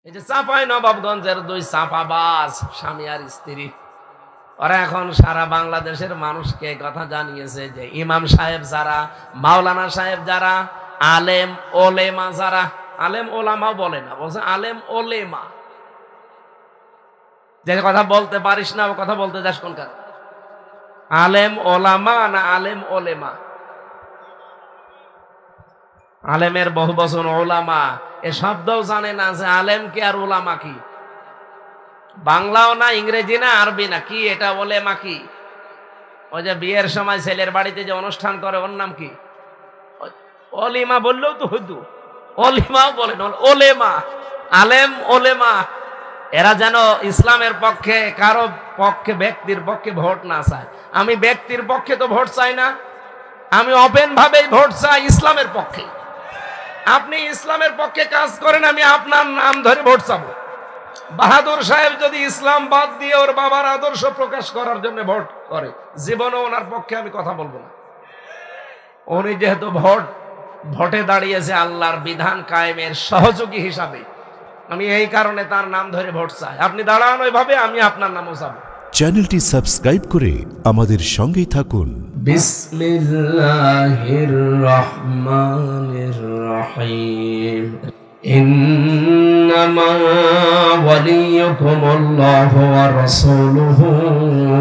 এই যে চাঁপাই নবাবগঞ্জের দুই চাঁপাবাজ স্বামী আর স্ত্রী, ওরা এখন সারা বাংলাদেশের মানুষকে কথা জানিয়েছে যে ইমাম সাহেব যারা, মাওলানা সাহেব যারা, আলেম ওলেমা যারা, আলেম ওলামাও বলে না, বলছে আলেম ওলেমা। যে কথা বলতে পারিস না ও কথা বলতে যাস কোন কারণ? আলেম ওলামা না আলেম ওলেমা? আলেমের বহু বচন ওলামা, এ শব্দও জানে না যে আলেম কি আর ওলামা কি। বাংলাও না, ইংরেজি না, আরবি না, কি এটা ওলেমা কি? ওই যে বিয়ের সময় ছেলের বাড়িতে যে অনুষ্ঠান করে ওর নাম কি? অলিমা বললেও তো হইতো, অলিমাও বলে না, ওলেমা। আলেম ওলেমা এরা যেন ইসলামের পক্ষে, কারো পক্ষে, ব্যক্তির পক্ষে ভোট না চায়। আমি ব্যক্তির পক্ষে তো ভোট চাই না, আমি ওপেন ভাবেই ভোট চাই ইসলামের পক্ষে। আপনি ইসলামের পক্ষে কাজ করেন, আমি আপনার নাম ধরে ভোট চাবো। বাহাদুর সাহেব যদি ইসলাম বাদ দিয়ে ওর বাবার আদর্শ প্রকাশ করার জন্য ভোট করে, জীবনে ওনার পক্ষে আমি কথা বলবো না। উনি যেহেতু ভোটে দাঁড়িয়েছে আল্লাহর বিধান কায়েমের সহযোগী হিসাবে, আমি এই কারণে তার নাম ধরে ভোট চাই। আপনি দাঁড়ান ওইভাবে, আমি আপনার নামও চাবো। চ্যানেলটি সাবস্ক্রাইব করে আমাদের সঙ্গেই থাকুন। বিসমিল্লাহির রহমানির রহিম। ইন্নামা ওয়ালিয়ুকুমুল্লাহু ওয়া রাসূলুহু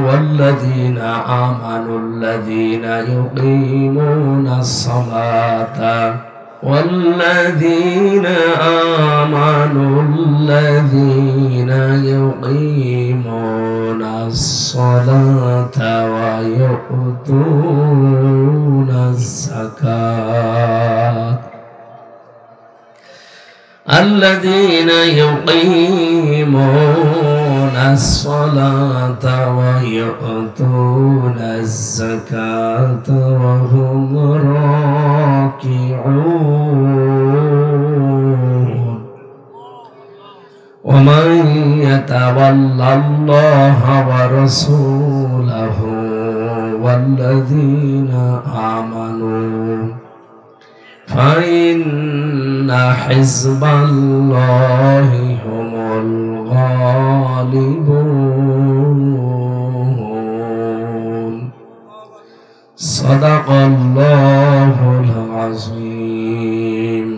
ওয়াল্লাযীনা আমানুল্লাযীনা ইউকিমুনাস সালাতা والذين آمنوا الذين يقيمون الصلاة ويؤتون الزكاة الذين يقيمون الصلاة ويؤتون الزكاة وهم راكعون ومن يتول الله ورسوله والذين آمنوا فإن حزب الله هم الغالبون صدق الله العظيم.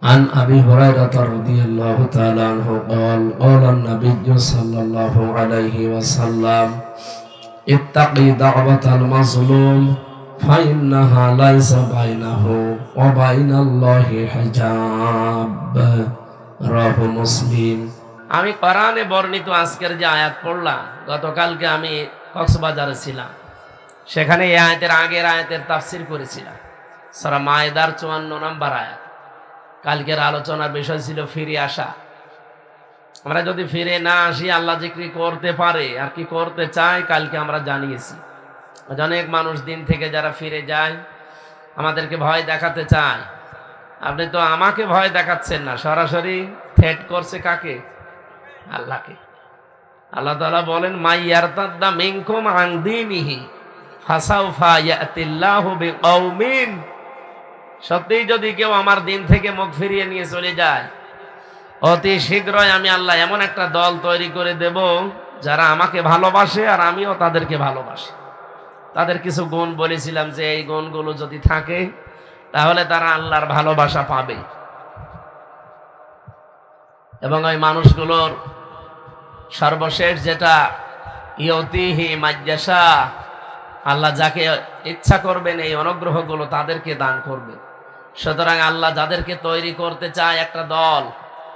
عن أبي هريرة رضي الله تعالى عنه قال قال النبي صلى الله عليه وسلم اتقي دعوة المظلوم فإنها ليس بينه وبين الله حجاب رواه مسلم. আমি কোরআনে বর্ণিত আজকের যে আয়াত পড়লাম, গতকালকে আমি কক্সবাজারে ছিলাম, সেখানে এই আয়াতের আগের আয়াতের তাফসীর করেছিলাম, সূরা মায়েদার 54 নম্বর আয়াত। কালকের আলোচনার বিষয় ছিল ফিরে আসা। আমরা যদি ফিরে না আসি আল্লাহ জিকির করতে পারে আর কি করতে চায়, কালকে আমরা জানিয়েছি। অনেক মানুষ দিন থেকে যারা ফিরে যায় আমাদেরকে ভয় দেখাতে চায়। আপনি তো আমাকে ভয় দেখাচ্ছেন না, সরাসরি থ্রেট করছে কাকে? আল্লাহকে। আল্লাহ তাআলা বলেন মাইয়ারতাদ্দা মিনকুম আন দীনিহি ফাসাউফা ইয়াতিল্লাহু বিকওমিন, সত্যি যদি কেউ আমার দিন থেকে মুখ ফিরিয়ে নিয়ে চলে যায়, অতি শীঘ্রই আমি আল্লাহ এমন একটা দল তৈরি করে দেব যারা আমাকে ভালোবাসে আর আমিও তাদেরকে ভালোবাসি। তাদের কিছু গুণ বলেছিলাম যে এই গুণগুলো যদি থাকে তাহলে তারা আল্লাহর ভালোবাসা পাবে, এবং ওই মানুষগুলোর সর্বশেষ যেটা ইয়তিহি মাজ্জাসা, আল্লাহ যাকে ইচ্ছা করবেন এই অনুগ্রহগুলো তাদেরকে দান করবে। সুতরাং আল্লাহ যাদেরকে তৈরি করতে চায় একটা দল,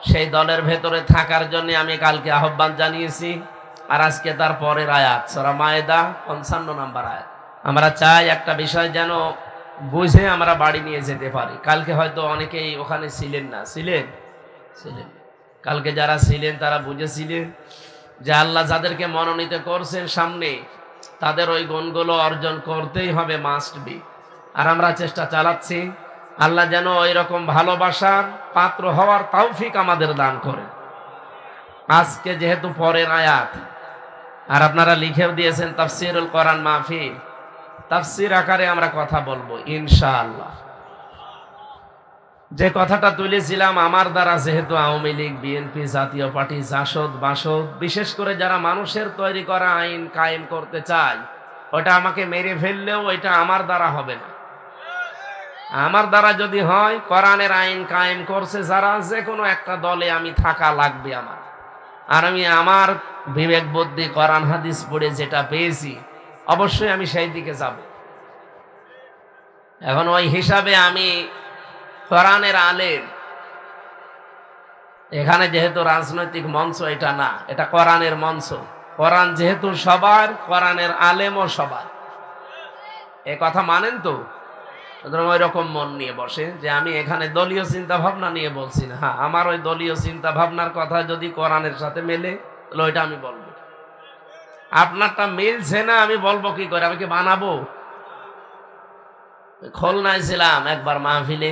সেই দলের ভেতরে থাকার জন্য আমি কালকে আহ্বান জানিয়েছি। আর আজকে তার পরের আয়াত সূরা মায়েদা 55 নম্বর আয়াত। আমরা চাই একটা বিষয় যেন বুঝে আমরা বাড়ি নিয়ে যেতে পারি। কালকে হয়তো অনেকেই ওখানে ছিলেন না, ছিলেন কালকে যারা ছিলেন তারা বুঝেছিলেন যে আল্লাহ যাদেরকে মনোনীত করছেন সামনে, তাদের ওই গুণগুলো অর্জন করতেই হবে, মাস্ট বি। আর আমরা চেষ্টা চালাচ্ছি আল্লাহ যেন ওই রকম ভালোবাসার পাত্র হওয়ার তৌফিক আমাদের দান করেন। আজকে যেহেতু পরের আয়াত, আর আপনারা লিখেও দিয়েছেন তাফসীরুল কোরআন মাহফিল, তাফসীর আকারে আমরা কথা বলবো ইনশাআল্লাহ। যে কথাটা তুলেছিলাম, আমার দ্বারা যেহেতু আওয়ামী লীগ, বিএনপি, জাতীয় পার্টি, জাসদ বাসদ, বিশেষ করে যারা মানুষের তৈরি করা আইন কায়েম করতে চায়, ওটা আমাকে মেরে ফেললেও ওইটা আমার দ্বারা হবে না। আমার দ্বারা যদি হয়, কোরআনের আইন কায়েম করছে যারা, যে কোনো একটা দলে আমি থাকা লাগবে আমার। আর আমি আমার বিবেক বুদ্ধি কোরআন হাদিস পড়ে যেটা পেয়েছি, অবশ্যই আমি সেই দিকে যাব। এখন ওই হিসাবে আমি কোরআনের আলেম, এখানে যেহেতু রাজনৈতিক মঞ্চ এটা না, এটা কোরআনের মঞ্চ। কোরআন যেহেতু সবার, কোরআনের আলেমও সবার। এ কথা মানেন তো? সুতরাং ওই রকম মন নিয়ে বসে যে আমি এখানে দলীয় চিন্তা ভাবনা নিয়ে বলছি না। হ্যাঁ, আমার ওই দলীয় চিন্তা ভাবনার কথা যদি কোরআনের সাথে মেলে, তাহলে ওইটা আমি বলবো। আপনারটা মিলছে না, আমি বলবো কি করে? আমি কি বানাবো? খুলনায় ছিলাম একবার মাহফিলে,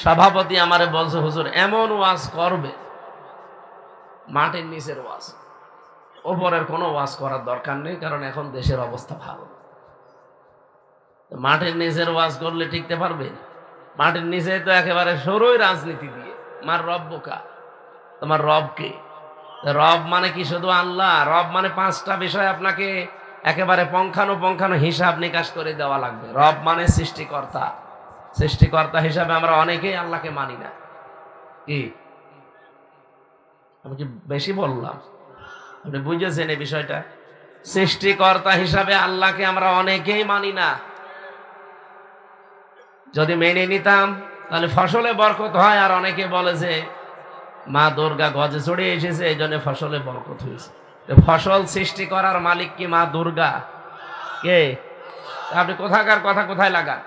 সভাপতি আমারে বলছে, হুজুর এমন ওয়াজ করবে, মাটির নিচের ওয়াজ, ওপরের কোনো ওয়াজ করার দরকার নেই, কারণ এখন দেশের অবস্থা ভালো। মাটির নিচের ওয়াজ করলে টিকতে পারবে? মাটির নিচে তো একেবারে সরই রাজনীতি দিয়ে। মার রব বোকা, তোমার রব কে? রব মানে কি শুধু আল্লাহ? রব মানে 5টা বিষয় আপনাকে একেবারে পঙ্খানো হিসাব নিকাশ করে দেওয়া লাগবে। রব মানে সৃষ্টিকর্তা। সৃষ্টিকর্তা হিসাবে আমরা অনেকেই আল্লাহকে মানি না। কি আমি কি বেশি বললাম? আপনি বুঝেছেন এই বিষয়টা? সৃষ্টিকর্তা হিসাবে আল্লাহকে আমরা অনেকেই মানি না। যদি মেনে নিতাম তাহলে ফসলে বরকত হয়। আর অনেকে বলে যে মা দুর্গা গজে চড়ে এসেছে, এই জন্য ফসলে বরকত হয়েছে। ফসল সৃষ্টি করার মালিক কি মা দুর্গা? কে? আপনি কোথাকার কথা কোথায় লাগান?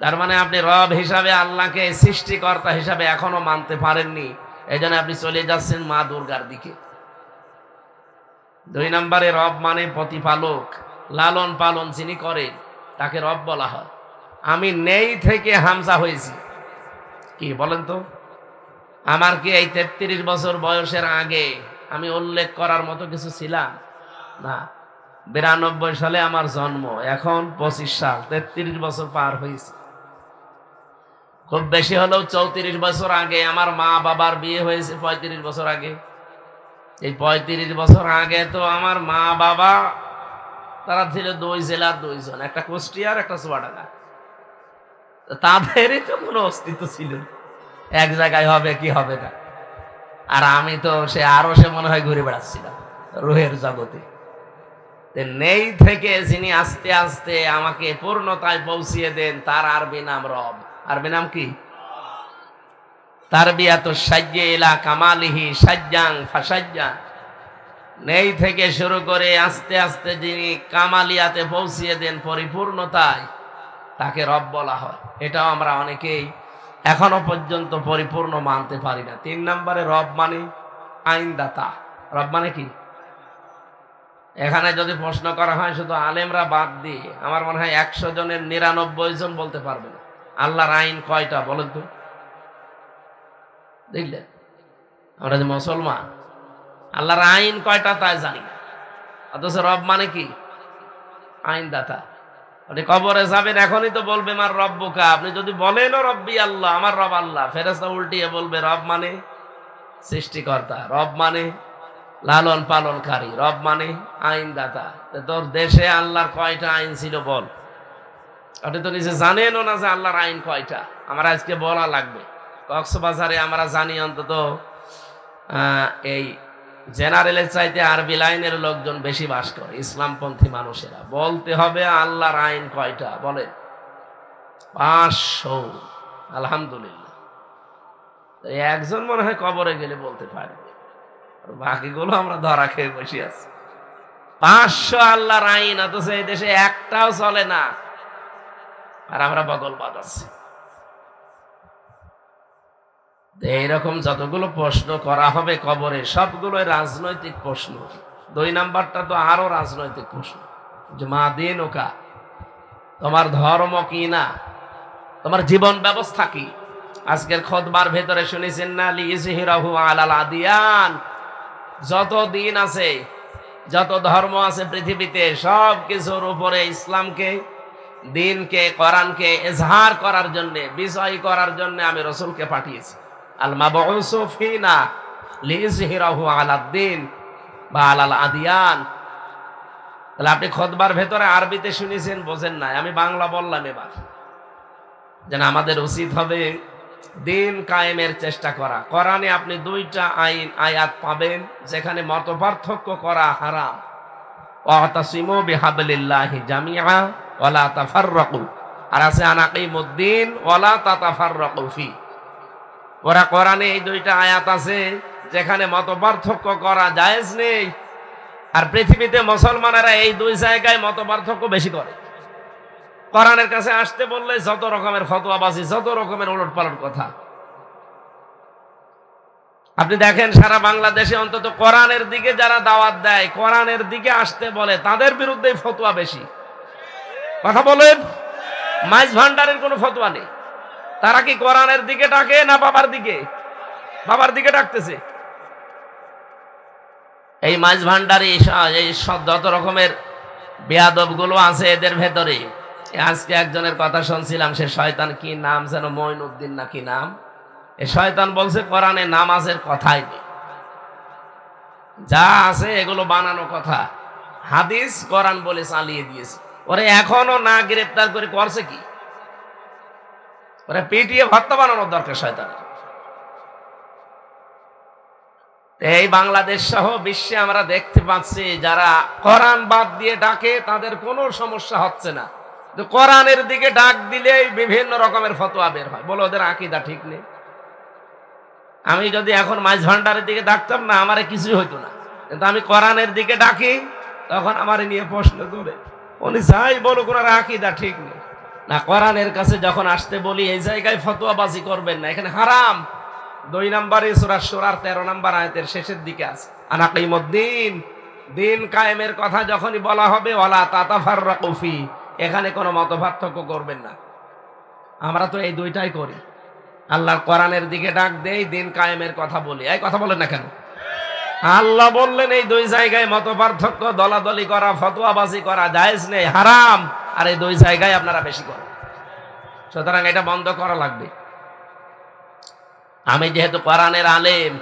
তার মানে আপনি রব হিসাবে আল্লাহকে সৃষ্টিকর্তা হিসাবে এখনো মানতে পারেননি, এই জন্য আপনি চলে যাচ্ছেন মা দুর্গার দিকে। 2 নম্বরে রব মানে প্রতিপালক, লালন পালন যিনি করেন তাকে রব বলা হয়। আমি নেই থেকে হামজা হয়েছি, কি বলেন তো? আমার কি এই 33 বছর বয়সের আগে আমি উল্লেখ করার মতো কিছু ছিলাম না? 92 সালে আমার জন্ম, এখন 25 সাল, 33 বছর পার হয়েছে। খুব বেশি হলেও 34 বছর আগে আমার মা বাবার বিয়ে হয়েছে, 35 বছর আগে। এই 35 বছর আগে তো আমার মা বাবা তারা ছিল 2 জেলার 2 জন, একটা কুষ্টিয়ার একটা চুয়াডাঙ্গা। তাদেরই তো কোনো অস্তিত্ব ছিল, এক জায়গায় হবে কি হবে না। আর আমি তো সে মনে হয় ঘুরে বেড়াচ্ছিলাম রুহের জগতে। নেই থেকে যিনি আস্তে আস্তে আমাকে পূর্ণতায় পৌঁছিয়ে দেন, তার আরবি নাম রব। আরবি নাম কি? তারবিয়াতু সাজ্জে ইলা কামালিহি সাজ্জাং ফাসাজ্জা। নেই থেকে শুরু করে আস্তে আস্তে যিনি কামালিয়াতে পৌঁছিয়ে দেন, পরিপূর্ণতায়, তাকে রব বলা হয়। এটাও আমরা অনেকেই এখনো পর্যন্ত পরিপূর্ণ মানতে পারি না। 3 নম্বরে রব মানে আইনদাতা। রব মানে কি? এখানে যদি প্রশ্ন করা হয় শুধু আলেমরা বাদ দিয়ে, আমার মনে হয় 100 জনের 99 জন বলতে পারবে না আল্লাহর আইন কয়টা বলেন তো। দেখলেন, আমরা যে মুসলমান, আল্লাহর আইন কয়টা তাই জানি না, অথচ রব মানে কি? আইনদাতা। আপনি কবরে যাবেন, এখনই তো বলবে মার রব্বুকা। আপনি যদি বলেন রব্বি আল্লাহ, আমার রব আল্লাহ, ফেরেশতা উল্টিয়ে বলবে রব মানে সৃষ্টিকর্তা, রব মানে লালন পালনকারী, রব মানে আইনদাতা। তোর দেশে আল্লাহর কয়টা আইন ছিল বল? আপনি তো নিজে জানেনও না যে আল্লাহর আইন কয়টা। আমার আজকে বলা লাগবে। কক্সবাজারে আমরা জানি অন্তত এই জেনারেলের চাইতে আরবি লাইনের লোকজন বেশি বাস করে, ইসলামপন্থী মানুষেরা। বলতে হবে আল্লাহর আইন কয়টা বলেন? 500। আলহামদুলিল্লাহ, একজন মনে হয় কবরে গেলে বলতে পারে, বাকিগুলো আমরা ধরা খেয়ে বসে আছি। 500 আল্লাহর আইন, অথচ এই দেশে একটাও চলে না, আর আমরা বগল বাজাচ্ছি। এইরকম যতগুলো প্রশ্ন করা হবে কবরে, সবগুলো রাজনৈতিক প্রশ্ন। 2 নাম্বারটা তো আরো রাজনৈতিক প্রশ্ন, যে মা দিন ওকা, তোমার ধর্ম কি না, তোমার জীবন ব্যবস্থা কি। আজকের খুতবার ভেতরে শুনেছেন না, লিইজহিরাহু আলাল আদিয়ান। যত দিন আছে, যত ধর্ম আছে পৃথিবীতে, সব কিছুর উপরে ইসলামকে দিনকে কোরআনকে ইজহার করার জন্য, বিজয়ী করার জন্য আমি রাসূলকে পাঠিয়েছি। আল মাবউসু ফিনা লিইজহিরাহু আলাদ-দ্বীন বা আলাল আদিয়ান। তাহলে আপনি খুতবার ভেতরে আরবিতে শুনেছেন, বোঝেন নাই, আমি বাংলা বললাম। এবার যেন আমাদের উচিত হবে দিন কায়েমের চেষ্টা করা। কোরআনে আপনি দুইটা আয়াত পাবেন যেখানে মতপার্থক্য করা হারাম। ওয়াতাসিমু বিহাবলিল্লাহি জামিআ ওয়ালা তাফাররাকু, আর আছে আনাকিমুদ্দিন ওয়ালা তাতাফাররাকু ফি। ওরা কোরআনে এই দুইটা আয়াত আছে যেখানে মতপার্থক্য করা জায়েজ নেই, আর পৃথিবীতে মুসলমানেরা এই দুই জায়গায় মতপার্থক্য বেশি করে। কোরআনের কাছে আসতে বললে যত রকমের ফতোয়াবাজি, যত রকমের উলটপালট কথা। আপনি দেখেন সারা বাংলাদেশে অন্তত কোরআনের দিকে যারা দাওয়াত দেয়, কোরআনের দিকে আসতে বলে, তাদের বিরুদ্ধে ফতোয়া বেশি। কথা বলেন, মাইজ ভান্ডারের কোনো ফতোয়া নেই। তারা কি কোরআনের দিকে ডাকে না বাবার দিকে? বাবার দিকে ডাকতেছে। এই মাইজ ভান্ডারি, এই সব যত রকমের বেয়াদব গুলো আছে এদের ভেতরে। আজকে একজনের কথা শুনছিলাম, সে শয়তান, কি নাম যেন, মঈনুদ্দিন না কি নাম। এই শয়তান বলছে কোরআনে নামাজের কথাই নেই, যা আছে এগুলো বানানো কথা, হাদিস কোরআন বলে চালিয়ে দিয়েছে। ওরে এখনো না গ্রেফতার করে করছে কি? ওরে পিটিয়ে ভর্তা বানানোর দরকার শয়তানের। এই বাংলাদেশ সহ বিশ্বে আমরা দেখতে পাচ্ছি যারা কোরআন বাদ দিয়ে ডাকে তাদের কোনো সমস্যা হচ্ছে না, কোরআনের দিকে ডাক দিলেই বিভিন্ন রকমের ফতোয়া বের হয়। বলো ওদের আকীদা ঠিক নেই। আমি যদি এখন মাইজ ভান্ডারের দিকে ডাকতাম না, আমারে কিছুই হইতো না, কিন্তু আমি কোরআনের দিকে ডাকি, তখন আমারে নিয়ে প্রশ্ন করে, উনি যাই বলুক ওনার আকীদা ঠিক নেই। না, কোরআনের কাছে যখন আসতে বলি এই জায়গায় ফতোয়াবাজি করবেন না, এখানে হারাম। 2 নম্বরে সূরা শুরার 13 নম্বর আয়াতের শেষের দিকে আছে আনাকিমুদ্দিন, দিন কায়েমের কথা যখনই বলা হবে ওয়ালা তাতাফাররাকু ফি, এখানে কোনো মতপার্থক্য করবেন না। আমরা তো এই দুইটাই করি, আল্লাহর কোরআনের দিকে ডাক দেই, দিন কায়েমের কথা বলি। এই কথা বলেন না কেন? আল্লাহ বললেন এই দুই জায়গায় মতপার্থক্য, দলাদলি করা, ফতোয়াবাজি করা জায়েজ নেই, হারাম। আর এই দুই জায়গায় আপনারা বেশি করেন, সুতরাং এটা বন্ধ করা লাগবে। আমি যেহেতু কোরআনের আলেম,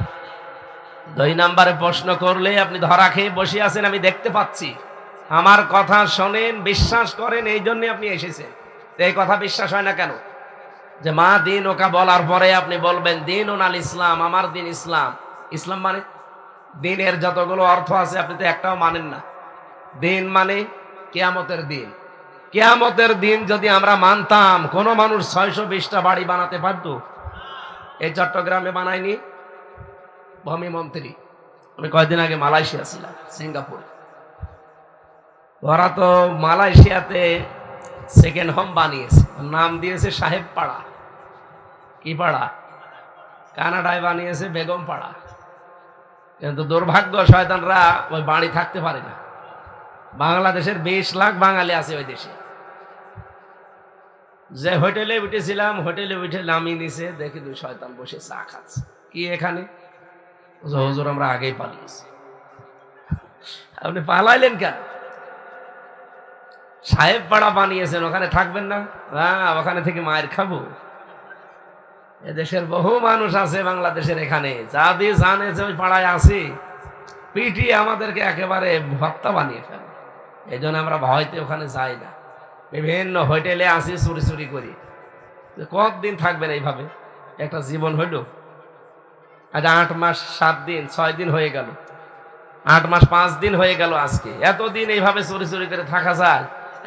2 নম্বরে প্রশ্ন করলে আপনি ধরা খেয়ে বসে আছেন, আমি দেখতে পাচ্ছি। আমার কথা শোনেন, বিশ্বাস করেন, এই জন্য আপনি এসেছেন। এই কথা বিশ্বাস হয় না কেন? যে মা দিন ওকা বলার পরে আপনি বলবেন দিন আল ইসলাম, আমার দিন ইসলাম। ইসলাম মানে দিনের যতগুলো অর্থ আছে আপনি তো একটাও মানেন না। দিন মানে কিয়ামতের দিন। কিয়ামতের দিন যদি আমরা মানতাম, কোন মানুষ 620টা বাড়ি বানাতে পারত? এই চট্টগ্রামে বানায়নি ভূমি মন্ত্রী। আমি কয়েকদিন আগে মালয়েশিয়া ছিলাম, সিঙ্গাপুরে। ওরা তো মালয়েশিয়াতে সেকেন্ড হোম বানিয়েছে, নাম দিয়েছে সাহেব পাড়া। কি পাড়া? কানাডায় বানিয়েছে বেগম পাড়া। কিন্তু দুর্ভাগ্য, শয়তানরা ওই বাড়ি থাকতে পারে না। বাংলাদেশের 20 লাখ বাঙালি আছে ওই দেশে। যে হোটেলে উঠেছিলাম, হোটেলে উঠে নামিয়ে নিছে, দেখি 2 শয়তান বসে চা খাচ্ছে। কি এখানে? হুজুর আমরা আগেই পালিয়েছি। আপনি পালাইলেন কেন? সাহেব পাড়া বানিয়েছেন, ওখানে থাকবেন না? ওখানে থেকে মায়ের খাবো? এদেশের বহু মানুষ আছে বাংলাদেশের এখানে, যা দিয়ে জানে যে ওই পাড়ায় আছি, পিটিয়ে আমাদেরকে একেবারে ভর্তা বানিয়ে ফেলে। এই জন্য আমরা ভয়তে ওখানে যাই না। বিভিন্ন হোটেলে আসি চুরি চুরি করি। কতদিন থাকবেন এইভাবে? একটা জীবন হইল। আজ 8 মাস 7 দিন 6 দিন হয়ে গেল, 8 মাস 5 দিন হয়ে গেল আজকে। এতদিন এইভাবে চুরি চুরি করে থাকা যায়?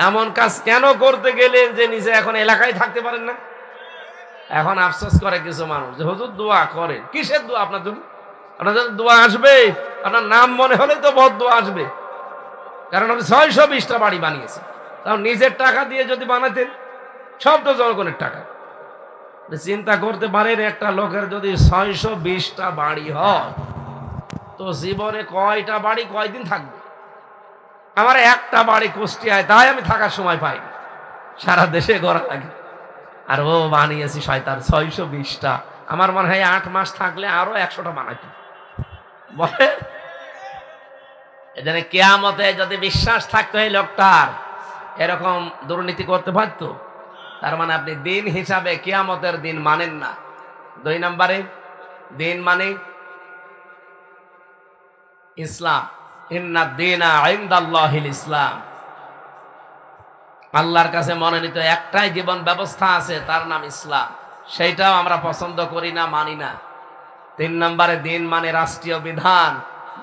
এমন কাজ কেন করতে গেলেন যে নিজে এখন এলাকায় থাকতে পারেন না? এখন আফসোস করে কিছু মানুষ যে হুজুর দোয়া করেন। কিসের দোয়া আপনার জন্য? আপনার জন্য দোয়া আসবে, আপনার নাম মনে হলেই তো বহুত দোয়া আসবে। কারণ আপনি 620টা বাড়ি বানিয়েছেন। তাও নিজের টাকা দিয়ে যদি বানাতেন, সব তো জনগণের টাকা। চিন্তা করতে পারেন, একটা লোকের যদি 620টা বাড়ি হয়, তো জীবনে কয়টা বাড়ি কয়দিন থাকবে? আমার একটা বাড়ি কুষ্টিয়ায়, তাই আমি থাকার সময় পাই না, সারা দেশে ঘোরা লাগে। আর ও বানিয়েছি শয়তান 620টা। আমার মনে হয় 8 মাস থাকলে আরো 100টা বানাইতো। বলে এখানে কিয়ামতে যদি বিশ্বাস থাকতো এই লোকটার, এরকম দুর্নীতি করতে পারতো? তার মানে আপনি দিন হিসাবে কিয়ামতের দিন মানেন না। 2 নম্বরে দিন মানে ইসলাম। ইন্নাদ দীনা ইনদাল্লাহিল ইসলাম। আল্লাহর কাছে মনোনীত একটাই জীবন ব্যবস্থা আছে, তার নাম ইসলাম। সেইটাও আমরা পছন্দ করি না, মানি না। 3 নম্বরে দিন মানে রাষ্ট্রীয় বিধান।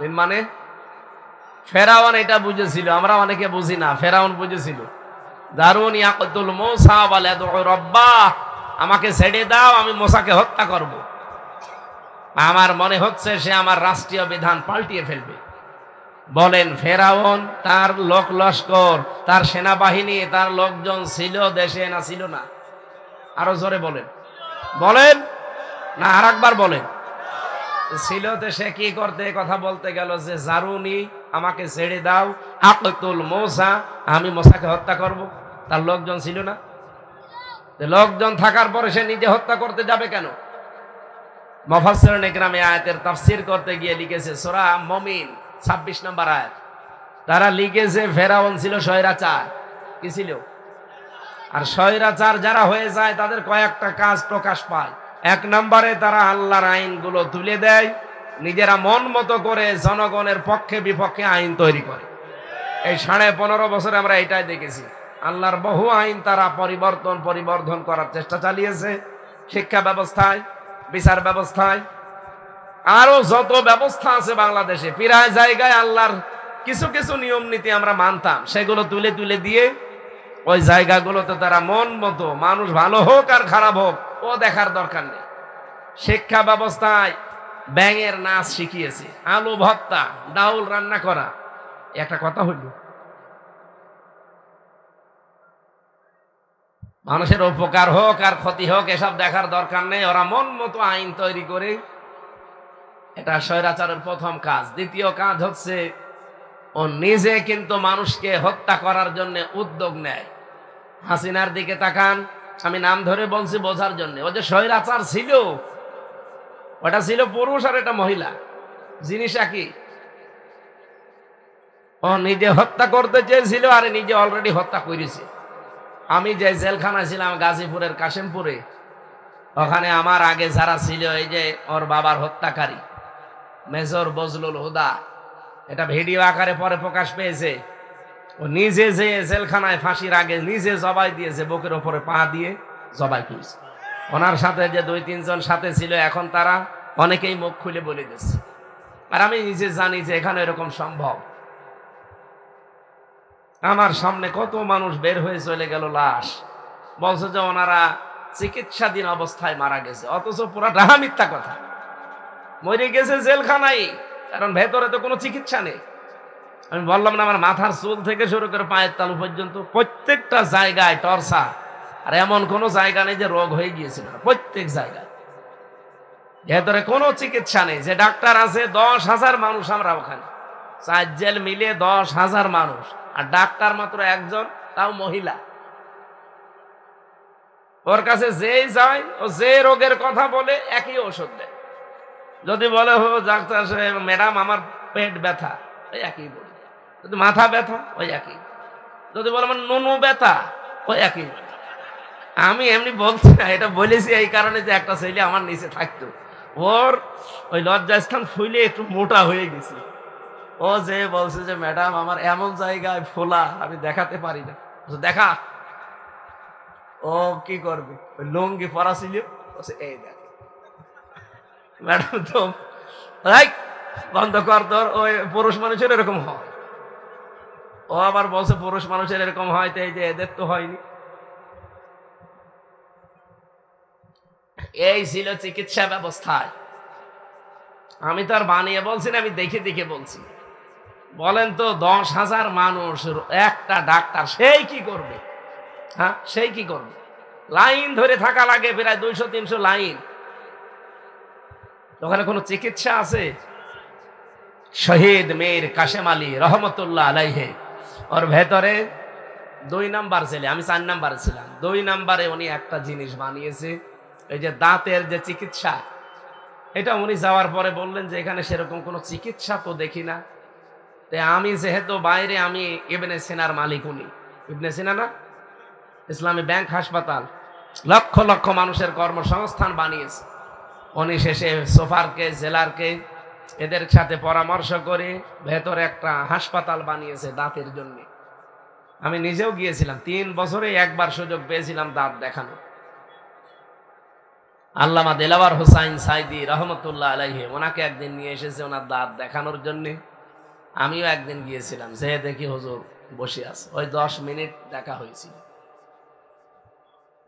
দিন মানে ফেরাউন এটা বুঝেছিল, আমরা অনেকে বুঝি না। ফেরাউন বুঝেছিল, দারুন ইয়াকতুল মূসা ওয়া ইয়াদউ রাব্বাহ, আমাকে ছেড়ে দাও, আমি মূসাকে হত্যা করব। আমার মনে হচ্ছে সে আমার রাষ্ট্রীয় বিধান পাল্টিয়ে ফেলবে। বলেন, ফেরাউন তার লোক লস্কর, তার সেনাবাহিনী, তার লোকজন ছিল দেশে না ছিল না? আরো জোরে বলেন, বলেন না আর একবার বলেন। ছিল তো সে কি করতে কথা বলতে গেল যে জারুনি, আমাকে ছেড়ে দাও, আকতুল মূসা, আমি মূসাকে হত্যা করব। তার লোকজন ছিল না? লোকজন থাকার পরে সে নিজে হত্যা করতে যাবে কেন? মুফাসসিরিন ইকরাম এই আয়াতের তাফসীর করতে গিয়ে লিখেছে, সূরা মুমিন 26 নম্বর আয়াত, তারা লিখেছে ফেরাউন ছিল স্বৈরাচার। কি ছিল? আর স্বৈরাচার যারা হয়ে যায় তাদের কয়েকটা কাজ প্রকাশ পায়। 1 নম্বরে তারা আল্লাহর আইনগুলো তুলে দেয়, নিজেরা মন মতো করে জনগণের পক্ষে বিপক্ষে আইন তৈরি করে। এই 15.5 বছরে আমরা এটাই দেখেছি। আল্লাহর বহু আইন তারা পরিবর্ধন করার চেষ্টা চালিয়েছে, শিক্ষা ব্যবস্থায়, বিচার ব্যবস্থায়, আরো যত ব্যবস্থা আছে বাংলাদেশে, প্রায় জায়গায় আল্লাহর কিছু কিছু নিয়ম নীতি আমরা মানতাম, সেগুলো তুলে তুলে দিয়ে ওই জায়গাগুলোতে তারা মন মতো, মানুষ ভালো হোক আর খারাপ হোক ও দেখার দরকার নেই। শিক্ষা ব্যবস্থায় ব্যাঙের নাচ শিখিয়েছে, আলু ভর্তা, ডাউল রান্না করা। একটা কথা হইল, মানুষের উপকার হোক আর ক্ষতি হোক এসব দেখার দরকার নেই, ওরা মন মতো আইন তৈরি করে। এটা স্বৈরাচারের প্রথম কাজ। দ্বিতীয় কাজ হচ্ছে ও নিজে কিন্তু মানুষকে হত্যা করার জন্য উদ্যোগ নেয়। হাসিনার দিকে তাকান, আমি নাম ধরে বলছি বোঝার জন্য। ও যে স্বৈরাচার ছিল, ওটা ছিল পুরুষ আর এটা মহিলা, জিনিস একই। ও নিজে হত্যা করতে চেয়েছিল আর নিজে অলরেডি হত্যা করেছে। আমি যে জেলখানায় ছিলাম গাজীপুরের কাশিমপুরে, ওখানে আমার আগে যারা ছিল, এই যে ওর বাবার হত্যাকারী মেজর বজলুল হুদা, এটা ভিডিও আকারে পরে প্রকাশ পেয়েছে। ও নিজে যে জেলখানায় ফাঁসির আগে নিজে জবাই দিয়েছে, বুকের ওপরে পা দিয়ে জবাই করেছে। ওনার সাথে যে 2-3 জন সাথে ছিল, এখন তারা অনেকেই মুখ খুলে বলে দিচ্ছে। আর আমি নিজে জানি যে এখানে এরকম সম্ভব। আমার সামনে কত মানুষ বের হয়ে চলে গেল লাশ, বলছে যে ওনারা চিকিৎসাধীন অবস্থায় মারা গেছে, অথচ পুরা ডাহা মিথ্যা কথা। মরে গেছে জেলখানায়, কারণ ভেতরে তো কোনো চিকিৎসা নেই। আমি বললাম না, আমার মাথার চুল থেকে শুরু করে পায়ের তালু পর্যন্ত প্রত্যেকটা জায়গায় টর্চার। আর এমন কোনো জায়গা নেই যে রোগ হয়ে গিয়েছিল, প্রত্যেক জায়গায় ভেতরে কোনো চিকিৎসা নেই। যে ডাক্তার আছে 10,000 মানুষ, আমরা ওখানে 4 জেল মিলে 10,000 মানুষ, আর ডাক্তার মাত্র একজন, তাও মহিলা। ওর কাছে যেই যায় ও যে রোগের কথা বলে একই ওষুধ দেয়। যদি বলে হো ডাক্তার সাহেব, ম্যাডাম আমার পেট ব্যথা, ওই একই বলে। যদি মাথা ব্যথা, ওই একই। যদি বলে আমার নুনু ব্যথা, ওই একই। আমি এমনি বলছি না, এটা বলেছি এই কারণে যে একটা ছেলে আমার নিচে থাকতো, ওর ওই লজ্জাস্থান ফুলে একটু মোটা হয়ে গেছে। ও যে বলছে যে ম্যাডাম আমার এমন জায়গায় ফোলা, আমি দেখাতে পারি না। দেখা, ও কি করবে, ওই লুঙ্গি পরা ছিল, এই দেখ ম্যাডাম তো বন্ধ কর, তোর ওই পুরুষ মানুষের এরকম হয়। ও আবার বলছে পুরুষ মানুষের এরকম হয়, তো এই যে এদের তো হয়নি। এই ছিল চিকিৎসা ব্যবস্থায়। আমি তো আর বানিয়ে বলছি না, আমি দেখে দেখে বলছি। বলেন তো 10,000 মানুষ, একটা ডাক্তার, সেই কি করবে? হ্যাঁ, সেই কি করবে? লাইন ধরে থাকা লাগে, প্রায় 200-300 লাইন। ওখানে কোনো চিকিৎসা আছে? শহীদ মীর কাশেম আলী রহমতুল্লাহ আলাইহি, ওর ভেতরে 2 নাম্বার ছেলে, আমি 4 নাম্বারে ছিলাম। 2 নাম্বারে উনি একটা জিনিস বানিয়েছে, এই যে দাঁতের যে চিকিৎসা, এটা উনি যাওয়ার পরে বললেন যে এখানে সেরকম কোনো চিকিৎসা তো দেখি না। আমি যেহেতু বাইরে, আমি ইবনে সিনার মালিক উনি, ইবনে সিনা না, ইসলামী ব্যাংক হাসপাতাল, লক্ষ লক্ষ মানুষের কর্মসংস্থান বানিয়েছে। উনি শেষে সোফারকে, জেলারকে এদের সাথে পরামর্শ করে ভেতরে একটা হাসপাতাল বানিয়েছে দাঁতের জন্য। আমি নিজেও গিয়েছিলাম, 3 বছরে একবার সুযোগ পেয়েছিলাম দাঁত দেখানো। আল্লামা দেলাওয়ার হোসাইন সাইদি রহমতুল্লাহ আলাইহি ওনাকে একদিন নিয়ে এসেছে ওনার দাঁত দেখানোর জন্য। আমিও একদিন গিয়েছিলাম, যে দেখি হুজুর বসে আছে, ওই 10 মিনিট দেখা হয়েছিল।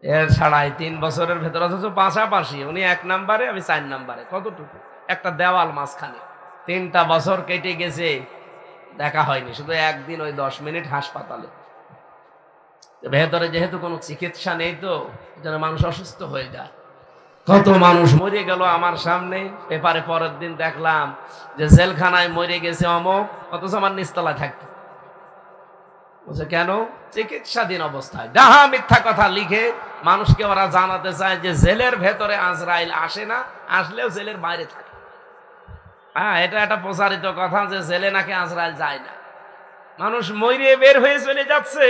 এর ছাড়াই 3 বছরের ভেতর, অথচ পাশাপাশি উনি 1 নম্বরে, আমি 4 নম্বরে, কতটুকু একটা দেওয়াল মাঝখানে। 3টা বছর কেটে গেছে, দেখা হয়নি, শুধু একদিন ওই 10 মিনিট হাসপাতালে। ভেতরে যেহেতু কোনো চিকিৎসা নেই, তো যেন মানুষ অসুস্থ হয়ে যায়। কত মানুষ মরে গেল আমার সামনে। পেপারে পরের দিন দেখলাম যে জেলখানায় মরে গেছে অমুক, অথচ আমার নিচতলায় থাকতো। বলছে কেন? চিকিৎসাধীন অবস্থায়। ডাহা মিথ্যা কথা লিখে মানুষকে ওরা জানাতে চায় যে জেলের ভেতরে আজরাইল আসে না, আসলেও জেলের বাইরে থাকে। হ্যাঁ, এটা একটা প্রচারিত কথা যে জেলে নাকি আজরাইল যায় না। মানুষ মরে বের হয়ে চলে যাচ্ছে,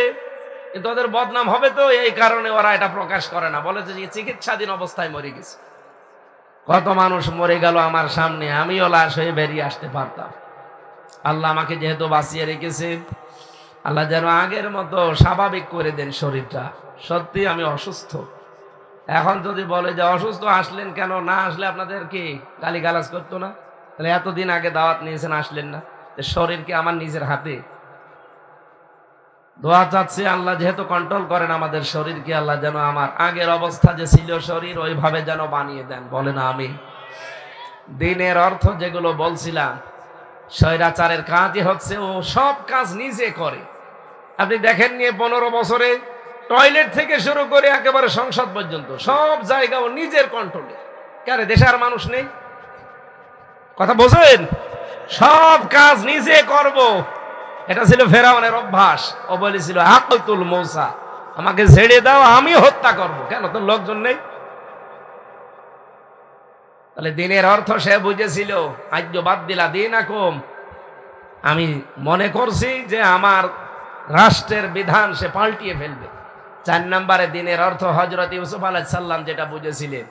কিন্তু ওদের বদনাম হবে তো, এই কারণে ওরা এটা প্রকাশ করে না, বলে যে চিকিৎসাধীন অবস্থায় মরে গেছে। কত মানুষ মরে গেল আমার সামনে, আমিও লাশ হয়ে বেরিয়ে আসতে পারতাম। আল্লাহ আমাকে যেহেতু বাঁচিয়ে রেখেছে, আল্লাহ যেন আগের মতো স্বাভাবিক করে দেন শরীরটা। সত্যি আমি অসুস্থ। এখন যদি বলে যে অসুস্থ আসলেন কেন, না আসলে আপনাদের কি গালিগালাজ করতো না? তাহলে এতদিন আগে দাওয়াত নিয়েছেন, আসলেন না? শরীরকে আমার নিজের হাতে। দোয়া চাচ্ছি আল্লাহ যেহেতু কন্ট্রোল করেন আমাদের শরীরকে, আল্লাহ যেন আমার আগের অবস্থা যে ছিল শরীর ওইভাবে যেন বানিয়ে দেন। বলে না আমি। দিনের অর্থ যেগুলো বলছিলাম, স্বৈরাচারের কাজই হচ্ছে ও সব কাজ নিজে করে। আপনি দেখেন নিয়ে 15 বছরে টয়লেট থেকে শুরু করে একেবারে সংসদ পর্যন্ত সব জায়গা ও নিজের কন্ট্রোলে। কেন দেশে আর মানুষ নেই? কথা বোঝেন? সব কাজ নিজে করব, এটা ছিল ফেরাউনের অভ্যাস। ও বলেছিল আকাতুল মৌসা, আমাকে ছেড়ে দাও, আমি হত্যা করব। কেন? তোর লোকজন নেই? তাহলে দিনের অর্থ সে বুঝেছিল। আজ্য বাদ দিলা দিন আকম, আমি মনে করছি যে আমার রাষ্ট্রের বিধান সে পাল্টিয়ে ফেলবে। 4 নম্বরে দিনের অর্থ হযরত ইউসুফ আলাইহিস সালাম যেটা বুঝেছিলেন,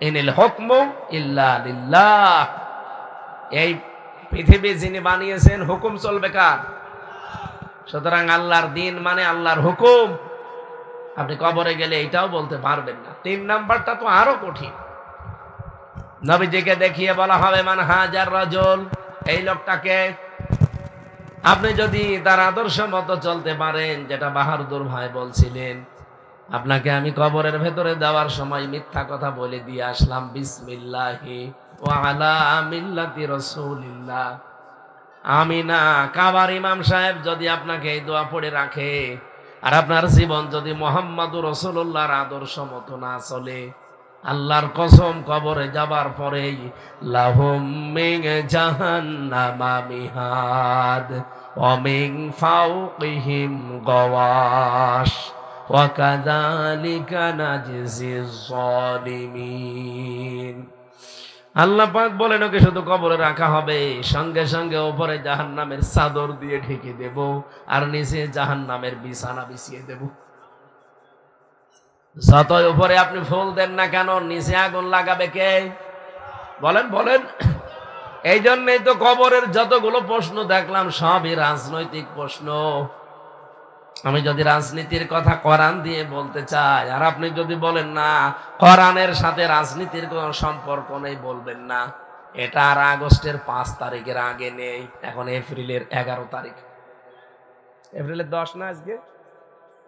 ইনিল হুকমু ইল্লা লিল্লাহ। এই পৃথিবী যিনি বানিয়েছেন, হুকুম চলবে কার? সুতরাং আল্লাহর দিন মানে আল্লাহর হুকুম। আপনি কবরে গেলে এটাও বলতে পারবেন না। 3 নাম্বারটা তো আরো কঠিন। নবীজিকে দেখিয়ে বলা হবে মান হাজার রাজুল, এই লোকটাকে। আপনি যদি তার আদর্শ মতো চলতে পারেন, যেটা বাহাদুর ভাই বলছিলেন, আপনাকে আমি কবরের ভেতরে দেওয়ার সময় মিথ্যা কথা বলে দিয়ে আসলাম, বিসমিল্লাহি ওয়া আলা মিল্লাতি রাসূলিল্লাহ। আমি না, কাবার ইমাম সাহেব যদি আপনাকে এই দোয়া পড়ে রাখে, আর আপনার জীবন যদি মুহাম্মাদুর রাসূলুল্লাহর আদর্শ মতো না চলে, আল্লাহর কসম কবরে যাবার পরেই লাহুম মিন জাহান্নামা মিহাদ ওয়া মিন ফাওকিহিম গাওয়াশ ওয়া কাযালিকা নাজজিজ যালিমিন। আল্লাহ পাক বলেন ওকে শুধু কবরে রাখা হবে, সঙ্গে সঙ্গে উপরে জাহান্নামের চাদর দিয়ে ঢেকে দেব, আর নিচে জাহান্নামের বিছানা বিছিয়ে দেব। যতই উপরে আপনি ফুল দেন না কেন, নিচে আগুন লাগাবে কে? বলেন বলেন। এই জন্যই তো কবরের যতগুলো প্রশ্ন দেখলাম সবই রাজনৈতিক প্রশ্ন। আমি যদি রাজনীতির কথা কোরআন দিয়ে বলতে চাই, আর আপনি যদি বলেন না কোরআনের সাথে রাজনীতির কোনো সম্পর্ক নেই, বলবেন না, এটা আর আগস্টের 5 তারিখের আগে নেই, এখন এপ্রিলের 11 তারিখ। এপ্রিলের 10 না, আজকে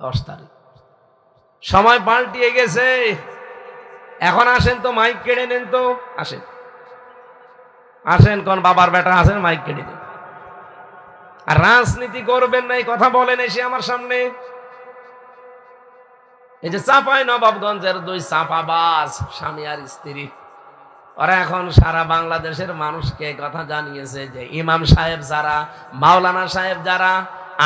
10 তারিখ। সময় পাল্টিয়ে গেছে। এখন আসেন তো মাইক কেড়ে নেন, তো আসেন আসেন, কোন বাবার বেটা আসেন, মাইক কেড়ে নেন। আর রাজনীতি করবেন না এই কথা বলেন এসে আমার সামনে। এই যে চাপাই নবাবগঞ্জের 2 চাপাবাজ স্বামী আর স্ত্রী, ওরা এখন সারা বাংলাদেশের মানুষকে কথা জানিয়েছে যে ইমাম সাহেব যারা, মাওলানা সাহেব যারা,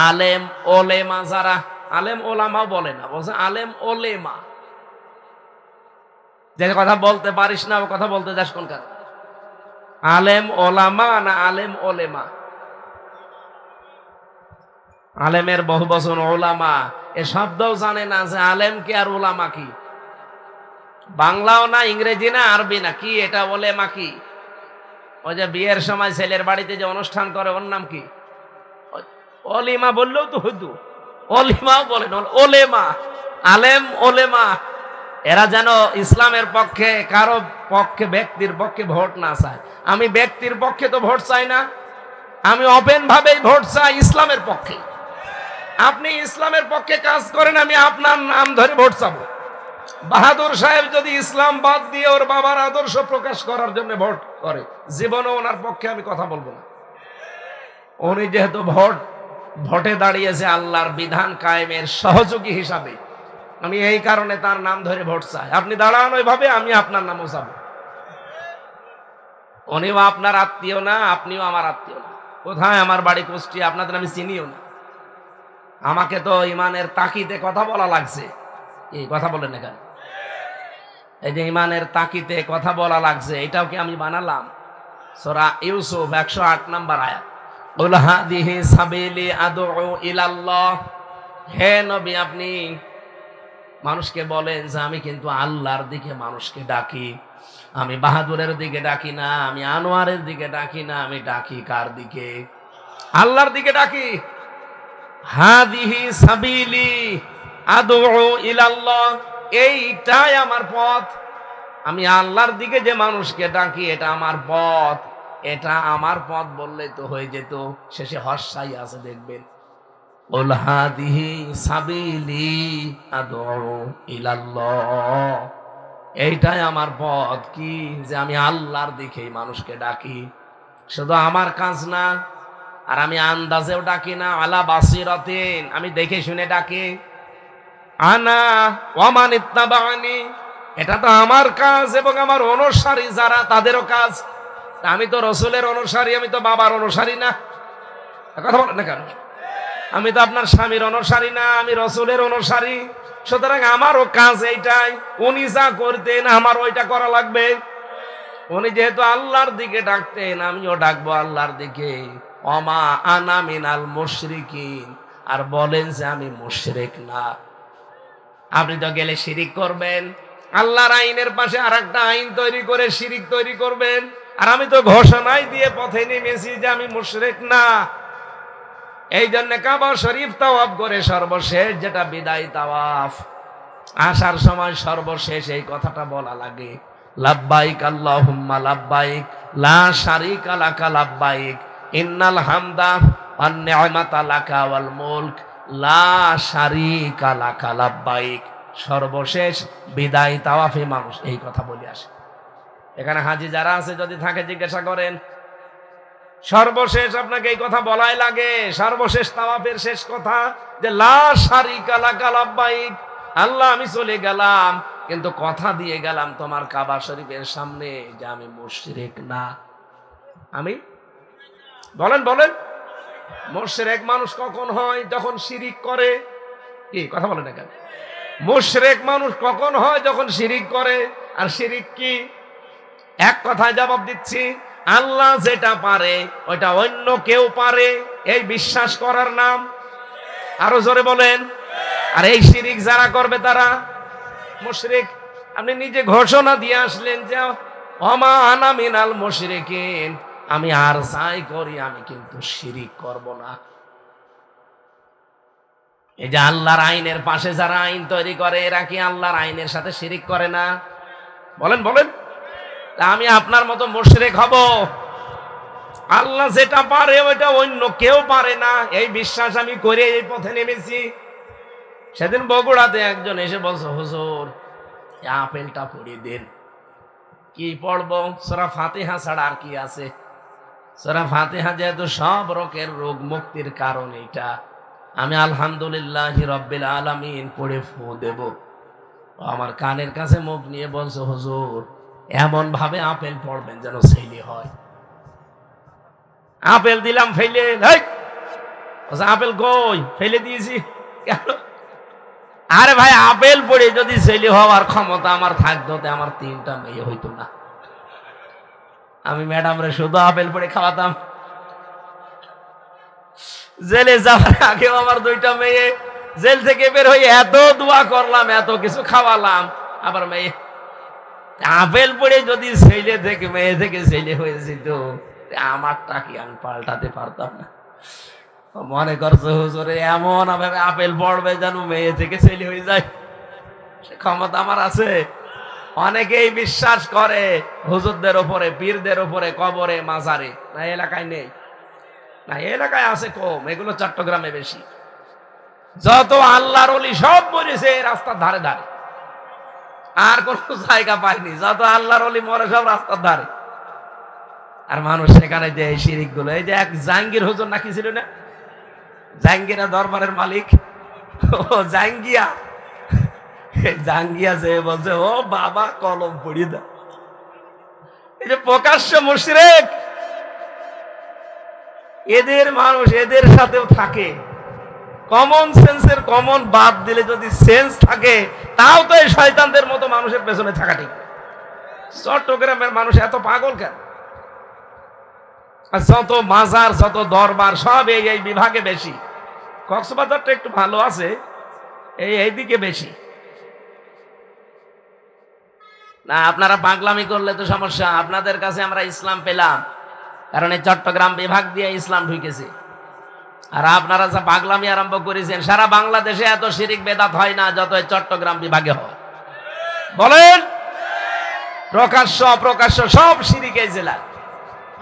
আলেম ওলেমা যারা, আলেম ওলামাও বলে না, বলছে আলেম ওলেমা। যে কথা বলতে পারিস না ও কথা বলতে যাস কোন কারণ? আলেম ওলামা না আলেম ওলেমা? আলেমের বহু বচন ওলামা, এ শব্দও জানে না যে আলেম কি আর ওলামা কি। বাংলাও না, ইংরেজি না, আরবি না, কি এটা ওলেমা কি? ওই যে বিয়ের সময় ছেলের বাড়িতে যে অনুষ্ঠান করে ওর নাম কি? অলিমা বললেও তো হইতো, অলিমাও বলেন, ওলেমা। আলেম ওলেমা এরা যেন ইসলামের পক্ষে, কারো পক্ষে, ব্যক্তির পক্ষে ভোট না চায়। আমি ব্যক্তির পক্ষে তো ভোট চাই না, আমি ওপেন ভাবেই ভোট চাই ইসলামের পক্ষে। আপনি ইসলামের পক্ষে কাজ করেন, আমি আপনার নাম ধরে ভোট চাবো। বাহাদুর সাহেব যদি ইসলাম বাদ দিয়ে ওর বাবার আদর্শ প্রকাশ করার জন্য ভোট করে, জীবনে ওনার পক্ষে আমি কথা বলবো না। উনি যেহেতু ভোটে দাঁড়িয়েছে আল্লাহর বিধান কায়েমের সহযোগী হিসাবে, আমি এই কারণে তার নাম ধরে ভোট চাই। আপনি দাঁড়ান ওইভাবে, আমি আপনার নামও চাবো। উনিও আপনার আত্মীয় না, আপনিও আমার আত্মীয় না। কোথায়? আমার বাড়ি কুষ্টিয়া, আপনাদের আমি চিনিও না। আমাকে তো ইমানের তাকিদে কথা বলা লাগছে। এই কথা বলেন না কেন? এই যে ইমানের তাকিদে কথা বলা লাগছে, এটাও কি আমি বানালাম? সূরা ইউসুফ 108 নম্বর আয়াত, কুল হাদিহি সাবিলি আদউ ইলাল্লাহ। হে নবী, আপনি মানুষকে বলেন যে আমি কিন্তু আল্লাহর দিকে মানুষকে ডাকি। আমি বাহাদুরের দিকে ডাকি না, আমি আনোয়ারের দিকে ডাকি না, আমি ডাকি কার দিকে? আল্লাহর দিকে ডাকি। হাদিহি সাবিলি আদউ ইলাল্লাহ, এইটাই আমার পথ। আমি আল্লাহর দিকে যে মানুষকে ডাকি, এটা আমার পথ। এটা আমার পথ বললে তো হয়ে যেত। শেষে হর্ষাই আছে, দেখবেন, কুল হাদিহি সাবিলি আদউ ইলাল্লাহ, এইটাই আমার পথ। কি? যে আমি আল্লাহর দিকেই মানুষকে ডাকি। শুধু আমার কাজ না, আর আমি আন্দাজেও ডাকি না, আলা বাসিরাতিন, আমি দেখে শুনে ডাকি। আনা ওয়া মান ইত্তাবানি, এটা তো আমার কাজ এবং আমার অনুসারী যারা, তাদেরও কাজ। আমি তো রসুলের অনুসারী, আমি তো বাবার অনুসারী না। কথা বলেন না কেন? আমি তো আপনার স্বামীর অনুসারী না, আমি রসুলের অনুসারী। সুতরাং আমারও কাজ এইটাই। উনি যা করতেন আমার ওইটা করা লাগবে। উনি যেহেতু আল্লাহর দিকে ডাকতেন, আমিও ডাকবো আল্লাহর দিকে। ওমা আনা মিনাল মুশরিকিন, আর বলেন যে আমি মুশরিক না। আপনি তো গেলে শিরিক করবেন, আল্লাহর আইনের পাশে আরেকটা আইন তৈরি করে শিরিক তৈরি করবেন। আর আমি তো ঘোষণাই দিয়ে পথে নেমেছি যে আমি মুশরিক না। এই জন্য কাবা শরীফ তাওয়াফ করে সর্বশেষ যেটা বিদায় তাওয়াফ, আসার সময় সর্বশেষ এই কথাটা বলা লাগে, লাব্বাইক আল্লাহুম্মা লাব্বাইক লা শারীকা লাকা লাব্বাইক ইন্নাল হামদা ওয়ান নি'মাতা লাকা ওয়াল মুলক লা শারীকা লাকা লাব্বাইক। সর্বশেষ বিদায় তাওয়াফে মানুষ এই কথা বলে আসে। এখানে হাজি যারা আছে যদি থাকে জিজ্ঞাসা করেন, সর্বশেষ আপনাকে এই কথা বলাই লাগে। সর্বশেষ তাওয়াফের শেষ কথা যে লা শারীকা লাকা লাব্বাইক, আল্লাহ আমি চলে গেলাম কিন্তু কথা দিয়ে গেলাম তোমার কাবা শরীফের সামনে যে আমি মুশরিক না। আমি বলেন বলেন, মুশরিক মানুষ কখন হয়? যখন শিরিক করে। কি কথা বলেন না কেন? মুশরিক মানুষ কখন হয়? যখন শিরিক করে। আর শিরিক কি? এক কথায় জবাব দিচ্ছি, আল্লাহ যেটা পারে ওইটা অন্য কেউ পারে, এই বিশ্বাস করার নাম। আরো জোরে বলেন। আর এই শিরিক যারা করবে তারা মুশরিক। আপনি নিজে ঘোষণা দিয়ে আসলেন যে ওমা আনা মিনাল মুশরিকিন, আমি আর যাই করি আমি কিন্তু শিরিক করব না। এই যে আল্লাহর আইনের পাশে যারা আইন তৈরি করে, এরা কি আল্লাহর আইনের সাথে শিরিক করে না? বলেন বলেন। আমি আপনার মতো মুশরিক হব? আল্লাহ যেটা পারে ওইটা অন্য কেউ পারে না, এই বিশ্বাস আমি করে এই পথে নেমেছি। সেদিন বগুড়াতে একজন এসে বলছে, হুজুর আপেলটা পড়িয়ে দেন। কি পড়বো? সূরা ফাতিহা ছাড়া আর কি আছে? সূরা ফাতিহা যেহেতু সব রোগের রোগ মুক্তির কারণ, এটা আমি আলহামদুলিল্লাহি রাব্বিল আলামিন পড়ে ফু দেব। আমার কানের কাছে মুখ নিয়ে বলছে, হুজুর এমন ভাবে আপেল পড়বেন যেন ছেলে হয়। আপেল দিলাম ফেলে, আপেল কই? ফেলে দিয়েছি। কেন? আরে ভাই, আপেল পড়ে যদি ছেলে হওয়ার ক্ষমতা আমার থাকতো, আমার 3টা মেয়ে হইতো না। আমি ম্যাডাম রে শুধু আপেল পড়ে খাওয়াতাম। জেলে যাওয়ার আগেও আমার দুইটা মেয়ে, জেল থেকে বের হয়ে এত দোয়া করলাম, এত কিছু খাওয়ালাম, আবার মেয়ে। আপেল পড়ে যদি ছেলে থেকে মেয়ে থেকে ছেলে হয়েছে, তো আমারটা কি আমি পাল্টাতে পারতাম না? মনে করছো হুজুরে এমন ভাবে আপেল পড়বে যেন মেয়ে থেকে ছেলে হয়ে যায়, সে ক্ষমতা আমার আছে? অনেকেই বিশ্বাস করে হুজুরদের ওপরে, পীরদের ওপরে, কবরে, মাজারে। না এলাকায় নেই, না এলাকায় আছে কম, এগুলো চট্টগ্রামে বেশি। যত আল্লাহর ওলি সব মরেছে রাস্তার ধারে ধারে, আর কোন জায়গা পায়নি। যত আল্লাহর ওলি মরে সব রাস্তার ধারে। আর মানুষ সেখানে যে এই শিরিক গুলো, এই যে এক জাহাঙ্গীর হুজুর নাকি ছিল না, জাহাঙ্গীরা দরবারের মালিক, ও জাহাঙ্গিয়া, জাহাঙ্গিয়া যে বলছে ও বাবা কলম পড়িয়ে দাও। এই যে প্রকাশ্য মুশরিক, এদের মানুষ এদের সাথেও থাকে। কমন সেন্সের কমন বাদ দিলে যদি সেন্স থাকে, তাও তো এই শয়তানদের মতো মানুষের পেছনে থাকা ঠিক। চট্টগ্রামের মানুষ এত পাগল কেন? যত মাজার, যত দরবার সব এই বিভাগে বেশি। কক্সবাজারটা একটু ভালো আছে, এইদিকে বেশি না। আপনারা পাগলামি করলে তো সমস্যা। আপনাদের কাছে আমরা ইসলাম পেলাম কারণ এই চট্টগ্রাম বিভাগ দিয়ে ইসলাম ঢুকেছে। আর আপনারা যা পাগলামি আরম্ভ করেছেন, সারা বাংলাদেশে এত শিরিক বেদাত হয় না যত এই চট্টগ্রাম বিভাগে হয়। বলেন, প্রকাশ্য অপ্রকাশ্য সব শিরিক এই জেলা।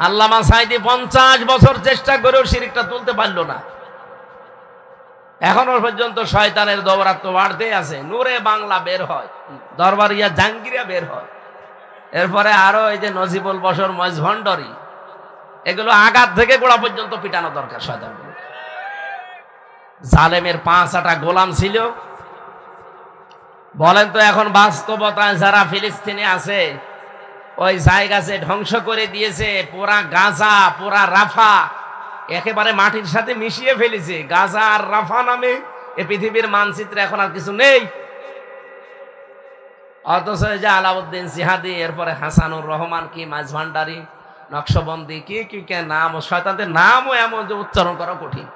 আল্লামা সাঈদী 50 বছর চেষ্টা করেও শিরিকটা তুলতে পারলো না। এখনো পর্যন্ত শয়তানের দৌরাত্ম্য বাড়তে আছে। নূরে বাংলা বের হয়, দরবারিয়া জাহাঙ্গীরিয়া বের হয়, এরপরে আরো এই যে নজিবুল বশর, মহেশ ভণ্ডারী, এগুলো আঘাত থেকে গোড়া পর্যন্ত পিটানো দরকার। শয়তানগুলো জালেমের 5-8 গোলাম ছিল। বলেন তো এখন বাস্তবতায় যারা ফিলিস্তিনে আছে, ওই জায়গাতে ধ্বংস করে দিয়েছে। পুরা গাজা, পুরা রাফা একেবারে মাটির সাথে মিশিয়ে ফেলেছে। গাজা আর রাফা নামে এই পৃথিবীর মানচিত্রে এখন আর কিছু নেই। অথচ যে আলাউদ্দিন জিহাদি, এরপরে হাসানুর রহমান, কি মাঝ ভান্ডারী, নকশবন্দি, কি কি নাম, শয়তানদের নামও এমন যে উচ্চারণ করা কঠিন।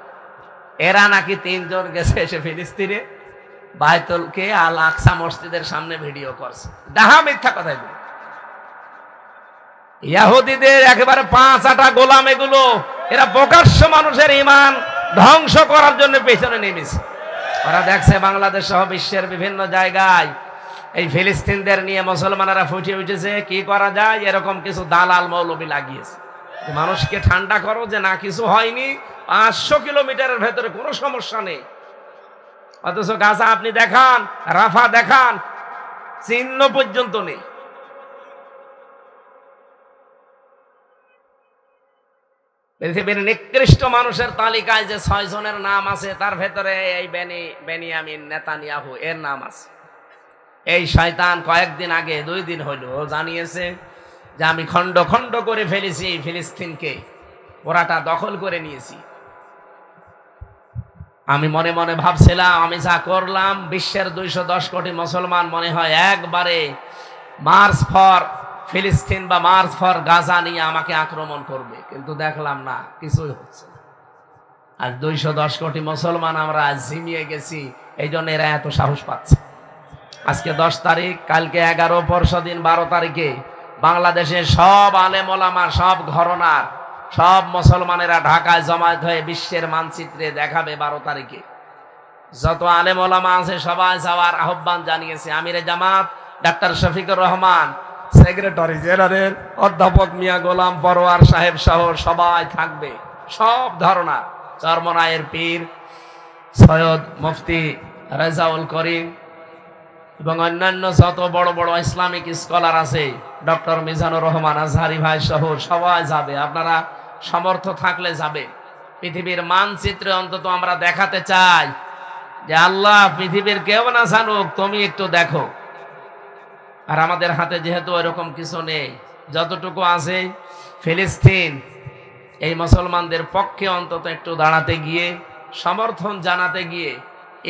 এরা নাকি 3 জন গেছে এসে ফিলিস্তিনে বাইতুলকে আল আকসা মসজিদের সামনে ভিডিও করছে। ডাহা মিথ্যা কথা এগুলো। ইহুদিদের একেবারে 5-8 গোলাম এগুলো, এরা প্রকাশ্য মানুষের ঈমান ধ্বংস করার জন্য পেছনে নেমেছে। ওরা দেখছে বাংলাদেশ সহ বিশ্বের বিভিন্ন জায়গায় এই ফিলিস্তিনদের নিয়ে মুসলমানেরা ফুটিয়ে উঠেছে। কি করা যায়, এরকম কিছু দালাল মৌলবি লাগিয়েছে। মানুষকে ঠান্ডা করো যে না কিছু হয়নি, 500 কিলোমিটারের ভেতরে কোনো সমস্যা নেই। অথচ গাজা আপনি দেখান, রাফা দেখান, চিহ্ন পর্যন্ত নেই। পৃথিবীর নিকৃষ্ট মানুষের তালিকায় যে 6 জনের নাম আছে, তার ভেতরে এই বেনিয়ামিন নেতানিয়াহু এর নাম আছে। এই শয়তান কয়েকদিন আগে, 2 দিন হলো, জানিয়েছে যে আমি খণ্ড খণ্ড করে ফেলেছি ফিলিস্তিনকে, ওরাটা দখল করে নিয়েছি। আমি মনে মনে ভাবছিলাম আমি যা করলাম, বিশ্বের 210 কোটি মুসলমান মনে হয় একবারে মার্চ ফর ফিলিস্তিন বা মার্চ ফর গাজা নিয়ে আমাকে আক্রমণ করবে, কিন্তু দেখলাম না, কিছুই হচ্ছে না। আজ 210 কোটি মুসলমান আমরা ঝিমিয়ে গেছি, এই জন্য এরা এত সাহস পাচ্ছে। আজকে 10 তারিখ, কালকে 11, পরশু দিন 12 তারিখে বাংলাদেশের সব আলেম ওলামা, সব ঘরানার, সব মুসলমানেরা ঢাকায় জমায়েত হয়ে বিশ্বের মানচিত্রে দেখাবে 12 তারিখে। যত আলেম ওলামা আছে সবাই যাওয়ার আহ্বান জানিয়েছে। আমিরে জামাত doctor Shafiqur Rahman, secretary general অধ্যাপক মিয়া গোলাম পরোয়ার সাহেব সহ সবাই থাকবে। সব ধরনা, চরমনায়ের পীর সৈয়দ মুফতি রেজাউল করিম এবং অন্যান্য যত বড় বড় ইসলামিক স্কলার আছে, ডক্টর মিজানুর রহমান আজহারি ভাই সহ সবাই যাবে। আপনারা সমর্থ থাকলে যাবে। পৃথিবীর মানচিত্রে অন্তত আমরা দেখাতে চাই যে আল্লাহ পৃথিবীর কেউ না জানুক, তুমি একটু দেখো। আর আমাদের হাতে যেহেতু এরকম কিছু নেই, যতটুকু আছে ফিলিস্তিন, এই মুসলমানদের পক্ষে অন্তত একটু দাঁড়াতে গিয়ে, সমর্থন জানাতে গিয়ে,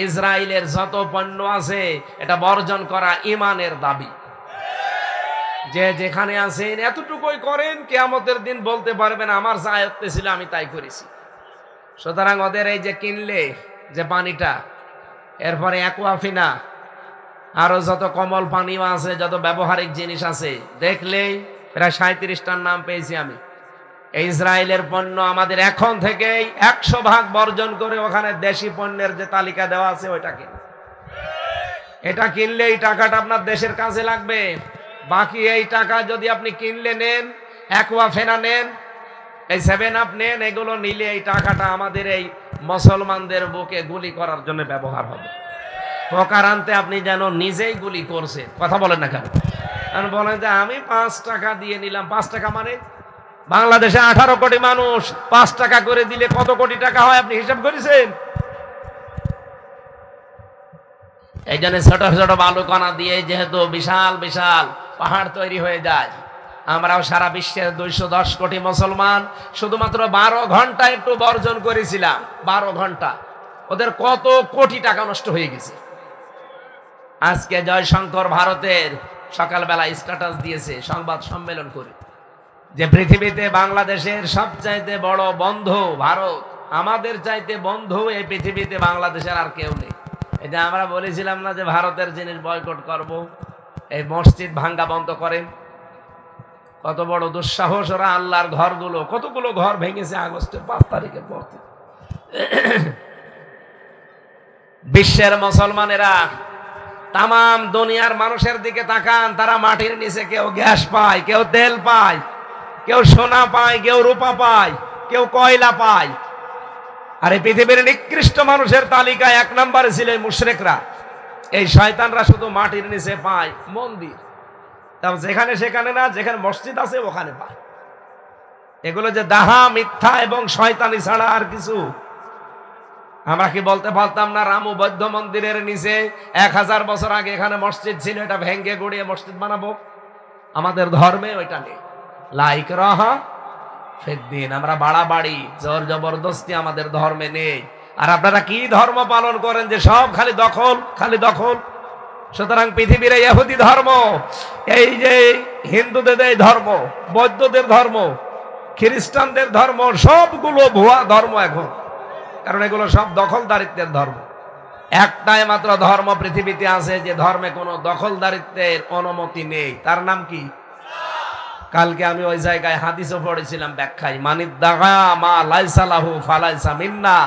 ইসরায়েলের যত পণ্য আছে এটা বর্জন করা ঈমানের দাবি। যে যেখানে আছেন এতটুকুই করেন, কিয়ামতের দিন বলতে পারবেন আমার যা আয়ত্তে ছিল আমি তাই করেছি। সুতরাং ওদের এই যে কিনলে যে পানিটা, এরপরে অ্যাকুয়াফিনা, আরো যত কমল পানিও আছে, যত ব্যবহারিক জিনিস আছে, দেখলেই প্রায় 37টার নাম পেয়েছি আমি। এই ইসরায়েলের পণ্য আমাদের এখন থেকেই 100% বর্জন করে ওখানে দেশি পণ্যের যে তালিকা দেওয়া আছে ওইটা কিন। এটা কিনলে এই টাকাটা আপনার দেশের কাজে লাগবে। বাকি এই টাকা যদি আপনি কিনলে নেন, অ্যাকুয়াফেনা নেন, এই 7 আপ নেন, এগুলো নিলে এই টাকাটা আমাদের এই মুসলমানদের বুকে গুলি করার জন্য ব্যবহার হবে। প্রকারান্তে আপনি যেন নিজেই গুলি করছেন। কথা বলেন না কেন? কারণ বলেন যে আমি 5 টাকা দিয়ে নিলাম। 5 টাকা মানে বাংলাদেশে 18 কোটি মানুষ, 5 টাকা করে দিলে কত কোটি টাকা হয় আপনি হিসাব করেছেন? এই জন্য ছোট ছোট বালুকণা দিয়ে যেহেতু বিশাল বিশাল পাহাড় তৈরি হয়ে যায়, আমরাও সারা বিশ্বের 210 কোটি মুসলমান শুধুমাত্র 12 ঘন্টা একটু বর্জন করেছিলাম। 12 ঘন্টা ওদের কত কোটি টাকা নষ্ট হয়ে গেছে। আজকে জয়শঙ্কর ভারতের সকালবেলা স্ট্যাটাস দিয়েছে সংবাদ সম্মেলন করে যে পৃথিবীতে বাংলাদেশের সবচাইতে বড় বন্ধু ভারত, আমাদের চাইতে বন্ধু এই পৃথিবীতে বাংলাদেশের আর কেউ নেই। এই যে আমরা বলেছিলাম না যে ভারতের জিনিস বয়কট করব, এই মসজিদ ভাঙ্গা বন্ধ করেন, কত বড় দুঃসাহস! ওরা আল্লাহর ঘরগুলো, কতগুলো ঘর ভেঙেছে আগস্টের 5 তারিখের পর থেকে। বিশ্বের মুসলমানেরা তামাম দুনিয়ার মানুষের দিকে তাকান, তারা মাটির নিচে কেউ গ্যাস পায়, কেউ তেল পায়, কেউ সোনা পায়, কেউ রূপা পায়, কেউ কয়লা পায়। আর এই পৃথিবীর নিকৃষ্ট মানুষের তালিকায় 1 নম্বরে ছিল মুশরিকরা। এই শয়তানরা শুধু মাটির নিচে পায় মন্দির, তাও যেখানে সেখানে না, যেখানে মসজিদ আছে ওখানে পায়। এগুলো যে দাহা, মিথ্যা এবং শয়তানি ছাড়া আর কিছু। আমরা কি বলতে পারতাম না রামু বৌদ্ধ মন্দিরের নিচে 1000 বছর আগে এখানে মসজিদ ছিল, এটা ভেঙ্গে গুড়িয়ে মসজিদ বানাবো? আমাদের ধর্মে ওইটা নেই। লাইক রাহা ফিদ্দিন, আমরা বাড়াবাড়ি জোর জবরদস্তি আমাদের ধর্মে নেই। আর আপনারা কি ধর্ম পালন করেন যে সব খালি দখল, খালি দখল। সুতরাং পৃথিবীর ইহুদি ধর্ম, এই যে হিন্দুদের এই ধর্ম, বৌদ্ধদের ধর্ম, খ্রিস্টানদের ধর্ম, সবগুলো ভুয়া ধর্ম এখন। কারণ এগুলো সব দখলদারিত্বের ধর্ম। একটাই মাত্র ধর্ম পৃথিবীতে আছে যে ধর্মে কোনো দখলদারিত্বের অনুমতি নেই, তার নাম কি? কালকে আমি ওই জায়গায় হাদিসও পড়েছিলাম ব্যাখ্যায়, মানিদ্দাগা মা লাইসা লাহু ফালাইসা মিন্না।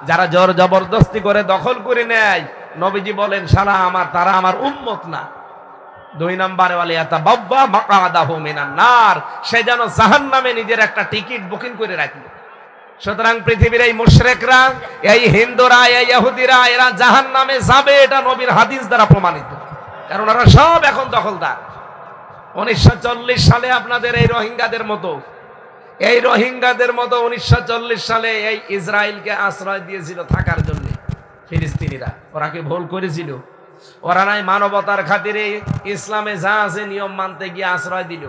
যারা জোর জবরদস্তি করে দখল করে নেয়, নবীজি বলেন সারা আমার, তারা আমার উম্মত না। 2 নম্বরে ওয়ালিয়াতা বাব্বা মাকাদাহু মিনান নার, সে যেন জাহান্নামে নিজের একটা টিকিট বুকিং করে রাখলো। সুতরাং পৃথিবীর এই মুশরিকরা, এই হিন্দুরা, এই ইহুদিরা, এরা জাহান্নামে যাবে, এটা নবীর হাদিস দ্বারা প্রমাণিত। কারণ ওরা সব এখন দখলদার। 1940 সালে আপনাদের এই রোহিঙ্গাদের মতো 1940 সালে এই ইসরায়েলকে আশ্রয় দিয়েছিল থাকার জন্য ফিলিস্তিনিরা। ওরা কি ভুল করেছিল? ওরা নাই মানবতার খাতিরে ইসলামে যা আছে নিয়ম মানতে গিয়ে আশ্রয় দিল।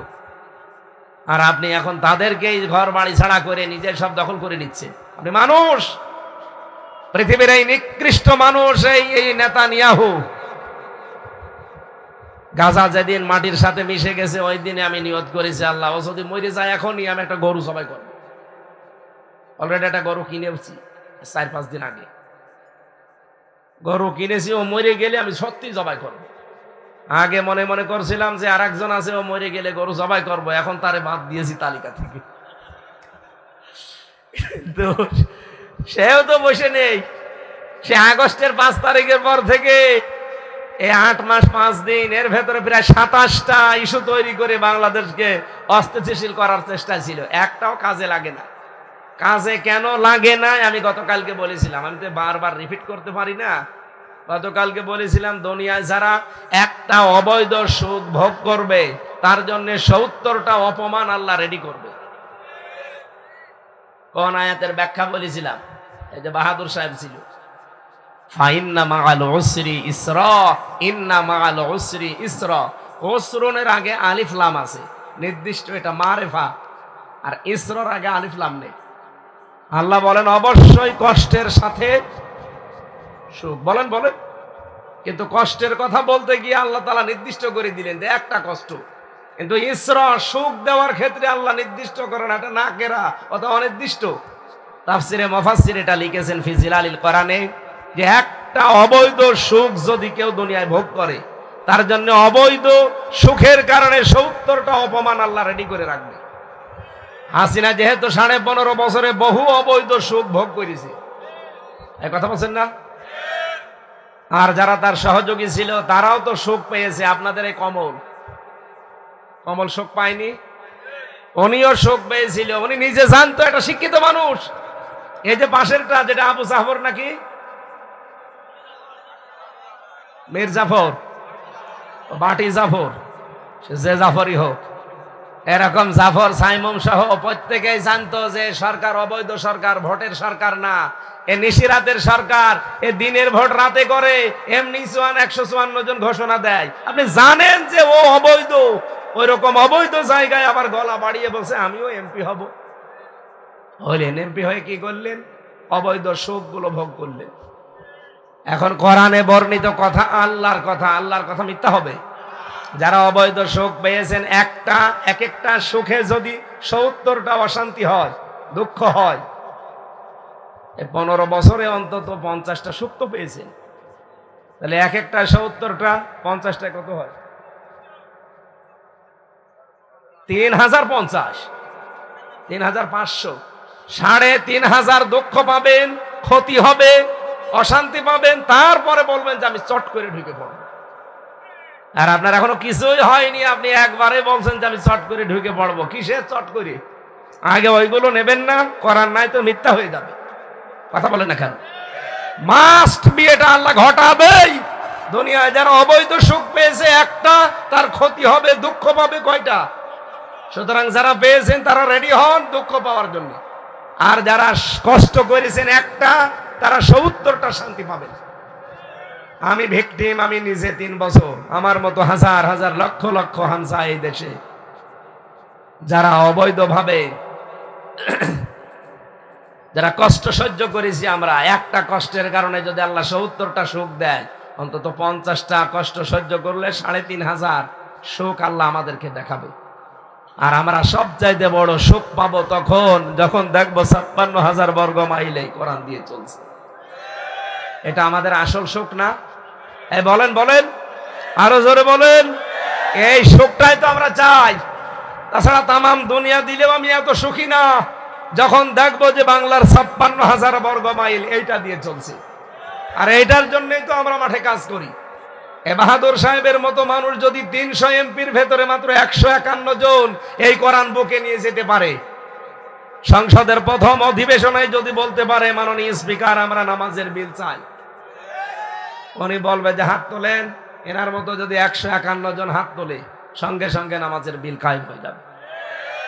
আর আপনি এখন তাদেরকেই ঘর বাড়ি ছাড়া করে নিজের সব দখল করে নিচ্ছে। আপনি মানুষ, পৃথিবীর এই নিকৃষ্ট মানুষ, এই নেতানিয়াহু। গাজা যেদিন মাটির সাথে মিশে গেছে, ওই দিনে আমি নিয়ত করেছি, আল্লাহ ও যদি মরে যায় এখনই আমি একটা গরু জবাই করব। অলরেডি একটা গরু কিনেছি 4-5 দিন আগে। গরু কিনেছি, ও মরে গেলে আমি সত্যি জবাই করব। আগে মনে মনে করছিলাম যে আর একজন আছে, ও মরে গেলে গরু জবাই করব, এখন তারে বাদ দিয়েছি তালিকা থেকে। তো সেও তো বসে নেই। সে আগস্টের 5 তারিখের পর থেকে এই 8 মাস 5 দিন এর ভেতরে প্রায় 27টা ইস্যু তৈরি করে বাংলাদেশকে অস্থিতিশীল করার চেষ্টা ছিল, একটাও কাজে লাগে না। কাজে কেন লাগে না আমি গতকালকে বলেছিলাম, আমি তো বারবার রিপিট করতে পারি না। গতকালকে বলেছিলাম দুনিয়ায় যারা একটা অবৈধ সুখ ভোগ করবে তার জন্য 70টা অপমান আল্লাহ রেডি করবে। কোন আয়াতের ব্যাখ্যা বলেছিলাম? এই যে বাহাদুর সাহেব ছিল, ফাইন্না মাআল উসরি ইসরা, ইন্না মাআল উসরি ইসরা। উসরুনের আগে আলিফ লাম আছে, নির্দিষ্ট এটা মারিফা, আর ইসরার আগে আলিফ লাম নেই। আল্লাহ বলেন অবশ্যই কষ্টের সাথে সুখ। বলেন বলেন, কিন্তু কষ্টের কথা বলতে গিয়ে আল্লাহ তাআলা নির্দিষ্ট করে দিলেন যে একটা কষ্ট, কিন্তু ইসরা সুখ দেওয়ার ক্ষেত্রে আল্লাহ নির্দিষ্ট করেন, এটা নাকেরা, অথবা অনির্দিষ্ট। তাফসিরে মুফাসসির এটা লিখেছেন ফি জিলালিল কোরআনে, যে একটা অবৈধ সুখ যদি কেউ দুনিয়ায় ভোগ করে, তার জন্য অবৈধ সুখের কারণে 70টা অপমান আল্লাহ রেডি করে রাখবে। হাসিনা যেহেতু 15.5 বছরে বহু অবৈধ সুখ ভোগ করেছে, এই কথা বলছেন না? আর যারা তার সহযোগী ছিল তারাও তো সুখ পেয়েছে। আপনাদের এই কমল সুখ পায়নি? উনিও সুখ পেয়েছিল, উনি নিজে জানতো, একটা শিক্ষিত মানুষ। এই যে পাশেরটা যেটা আবু জাফর নাকি মীর জাফর, বাটি জাফর, যে জাফরই হোক, এরকম জাফর সাইমুম সহ প্রত্যেকেই জানতো যে সরকার অবৈধ সরকার, ভোটের সরকার না, এ নিশিরাতের সরকার, এ দিনের ভোট রাতে করে, এমনি 154 জন ঘোষণা দেয়। আপনি জানেন যে ও অবৈধ, ওই রকম অবৈধ জায়গায় আবার গলা বাড়িয়ে বলছে আমিও এমপি হব। হইলেন এমপি হয়ে কি করলেন? অবৈধ সুখগুলো ভোগ করলেন। এখন কোরআনে বর্ণিত কথা আল্লাহর কথা, আল্লাহর কথা মিথ্যা হবে? যারা অবৈধ সুখ পেয়েছেন, এক একটা সুখে যদি 70টা অশান্তি হয়, দুঃখ হয়, 15 বছরে অন্তত 50টা সুখ তো পেয়েছেন। তাহলে এক একটা 70টা 50টা কত হয়? 3050, 3500, 3500 দুঃখ পাবেন, ক্ষতি হবে, অশান্তি পাবেন, তারপরে বলবেন যে আমি চট করে ঢুকে পড়ব। আর আপনার এখনো কিছুই হয়নি, আপনি একবারে বলছেন যে আমি চট করে ঢুকে পড়বো। কিসের চট করে? আগে ওইগুলো নেবেন না, করার নাই তো মিথ্যা হয়ে যাবে। কথা বলেন না কেন? মাস্ট বি, এটা আল্লাহ ঘটাবেই। দুনিয়ায় যারা অবৈধ সুখ পেয়েছে একটা, তার ক্ষতি হবে, দুঃখ পাবে কয়টা? সুতরাং যারা পেয়েছেন তারা রেডি হন দুঃখ পাওয়ার জন্য। আর যারা কষ্ট করেছেন একটা, তারা 70টা শান্তি পাবেন। আমি ভিকটিম, আমি নিজে 3 বছর, আমার মতো হাজার হাজার লক্ষ লক্ষ হামসা এই দেশে, যারা অবৈধভাবে যারা কষ্ট সহ্য করেছি আমরা, একটা কষ্টের কারণে যদি আল্লাহ 70টা সুখ দেয়, অন্তত 50টা কষ্ট সহ্য করলে 3500 সুখ আল্লাহ আমাদেরকে দেখাবে। আর আমরা সবচাইতে বড় সুখ পাবো তখন যখন দেখবো 56,000 বর্গ মাইলে কোরআন দিয়ে চলছে। এটা আমাদের আসল সুখ না? এই বলেন বলেন, আরো জোরে বলেন। এই সুখটাই তো আমরা চাই। তাছাড়া তামাম দুনিয়া দিলেও আমি এত সুখী না যখন দেখবো যে বাংলার 56,000 বর্গ মাইল এইটা দিয়ে চলছে। আর এইটার জন্যই তো আমরা মাঠে কাজ করি। এ বাহাদুর সাহেবের মতো মানুষ যদি 300 এমপির ভেতরে মাত্র 151 জন এই কোরআন বুকে নিয়ে যেতে পারে, সংসদের প্রথম অধিবেশনে যদি বলতে পারে মাননীয় স্পিকার আমরা নামাজের বিল চাই, উনি বলবে যে হাত তোলেন। এনার মতো যদি 151 জন হাত তোলে, সঙ্গে সঙ্গে নামাজের বিল কায়েম হয়ে যাবে।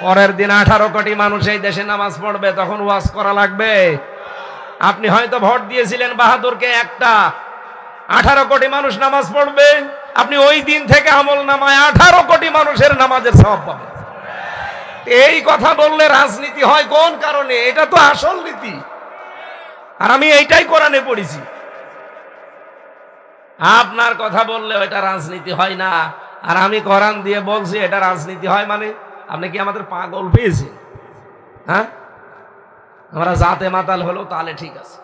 পরের দিন 18 কোটি মানুষ এই দেশে নামাজ পড়বে, তখন ওয়াজ করা লাগবে? আপনি হয়তো ভোট দিয়েছিলেন বাহাদুরকে একটা, 18 কোটি মানুষ নামাজ পড়বে, আপনি ওই দিন থেকে আমল নামায় 18 কোটি মানুষের নামাজের সওয়াব পাবেন। এই কথা বললে রাজনীতি হয় কোন কারণে? এটা তো আসল নীতি। আর আমি এইটাই কোরআনে পড়েছি। আপনার কথা বললে এটা রাজনীতি হয় না, আর আমি কোরআন দিয়ে বলছি এটা রাজনীতি হয়। মানে আপনি কি আমাদের পাগল পেয়েছেন? হ্যাঁ, আমরা জাতে মাতাল হলো তাহলে ঠিক আছে,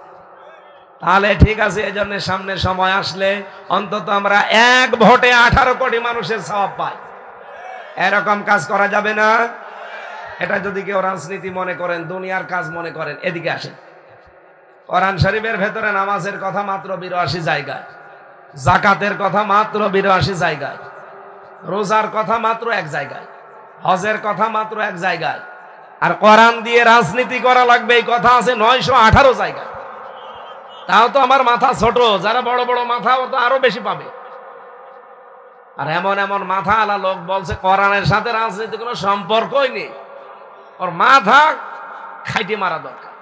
তাহলে ঠিক আছে। এই জন্য সামনে সময় আসলে অন্তত আমরা এক ভোটে 18 কোটি মানুষের সওয়াব পাই। এরকম কাজ করা যাবে না। এটা যদি কেউ রাজনীতি মনে করেন, দুনিয়ার কাজ মনে করেন, এদিকে আসেন। কোরআন শরীফের ভেতরে নামাজের কথা মাত্র 82 জায়গায়, যাকাতের কথা মাত্র 82 জায়গায়, রোজার কথা মাত্র 1 জায়গায়, হজের কথা মাত্র 1 জায়গায়। আর কোরআন দিয়ে রাজনীতি করা লাগবে এই কথা আছে 918 জায়গায়। তাও তো আমার মাথা ছোট, যারা বড় বড় মাথা ওর তো আরো বেশি পাবে। আর এমন এমন মাথা আলা লোক বলছে কোরআনের সাথে রাজনীতি কোনো সম্পর্কই নেই, ওর মাথা খাইতে মারা দরকার।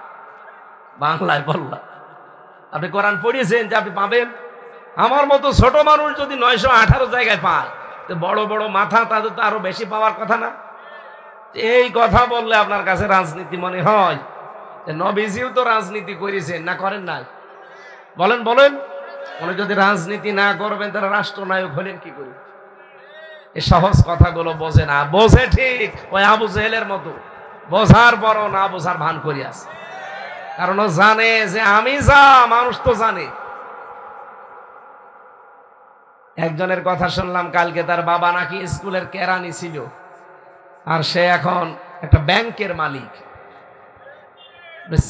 বাংলায় বললাম, আপনি কোরআন পড়িয়েছেন যে আপনি পাবেন? আমার মতো ছোট মানুষ যদি 918 জায়গায় পায়, তো বড় বড় মাথা তাদের তো আরো বেশি পাওয়ার কথা না? এই কথা বললে আপনার কাছে রাজনীতি মনে হয়? নবীজিও তো রাজনীতি করেছেন, না করেন নাই? বলেন বলেন। উনি যদি রাজনীতি না করবেন তারা রাষ্ট্রনায়ক হলেন কি করে? এই সহজ কথাগুলো বোঝে না। বোঝে ঠিক ওই আবু জেহেলের মতো, বোঝার পরও না বোঝার ভান করি আছে। কারণ ও জানে যে আমি যা, মানুষ তো জানে। একজনের কথা শুনলাম কালকে, তার বাবা নাকি স্কুলের কেরানি ছিল, আর সে এখন একটা ব্যাংকের মালিক।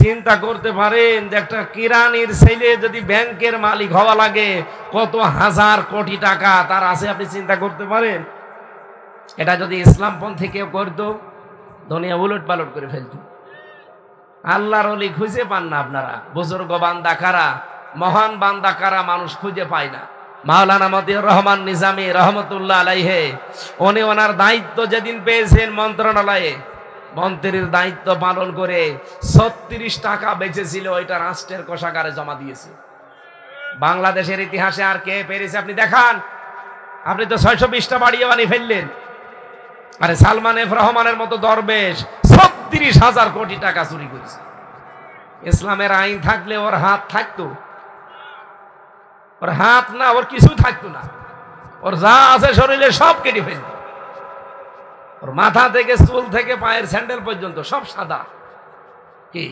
চিন্তা করতে পারেন যে একটা কিরানির ছেলে যদি ব্যাংকের মালিক হওয়া লাগে, কত হাজার কোটি টাকা তার আছে, আপনি চিন্তা করতে পারেন? এটা যদি ইসলামপন্থী কেউ করতো, দুনিয়া উলট পালট করে ফেলত। আল্লাহর ওলি খুঁজে পান না আপনারা। বুজুর্গ বান্দা কারা, মহান বান্দা কারা, মানুষ খুঁজে পায় না। মাওলানা মতিউর রহমান নিজামী রহমতুল্লাহ আলাইহে, উনি ওনার দায়িত্ব যেদিন পেয়েছেন মন্ত্রণালয়ে, মন্ত্রীর দায়িত্ব পালন করে 36 টাকা বেঁচেছিল, ওইটা রাষ্ট্রের কোষাগারে জমা দিয়েছে। বাংলাদেশের ইতিহাসে আর কে পেরেছে আপনি দেখান। আপনি তো 620টা বাড়িয়ে বানিয়ে ফেললেন। আরে সালমান এফ রহমানের মতো দরবেশ 36,000 কোটি টাকা চুরি করেছে। ইসলামের আইন থাকলে ওর হাত থাকতো? ওর হাত না, ওর কিছু থাকতো না। ওর যা আছে শরীরে সব কেটে ফেলত। ওর মাথা থেকে চুল থেকে পায়ের স্যান্ডেল পর্যন্ত সব সাদা। কি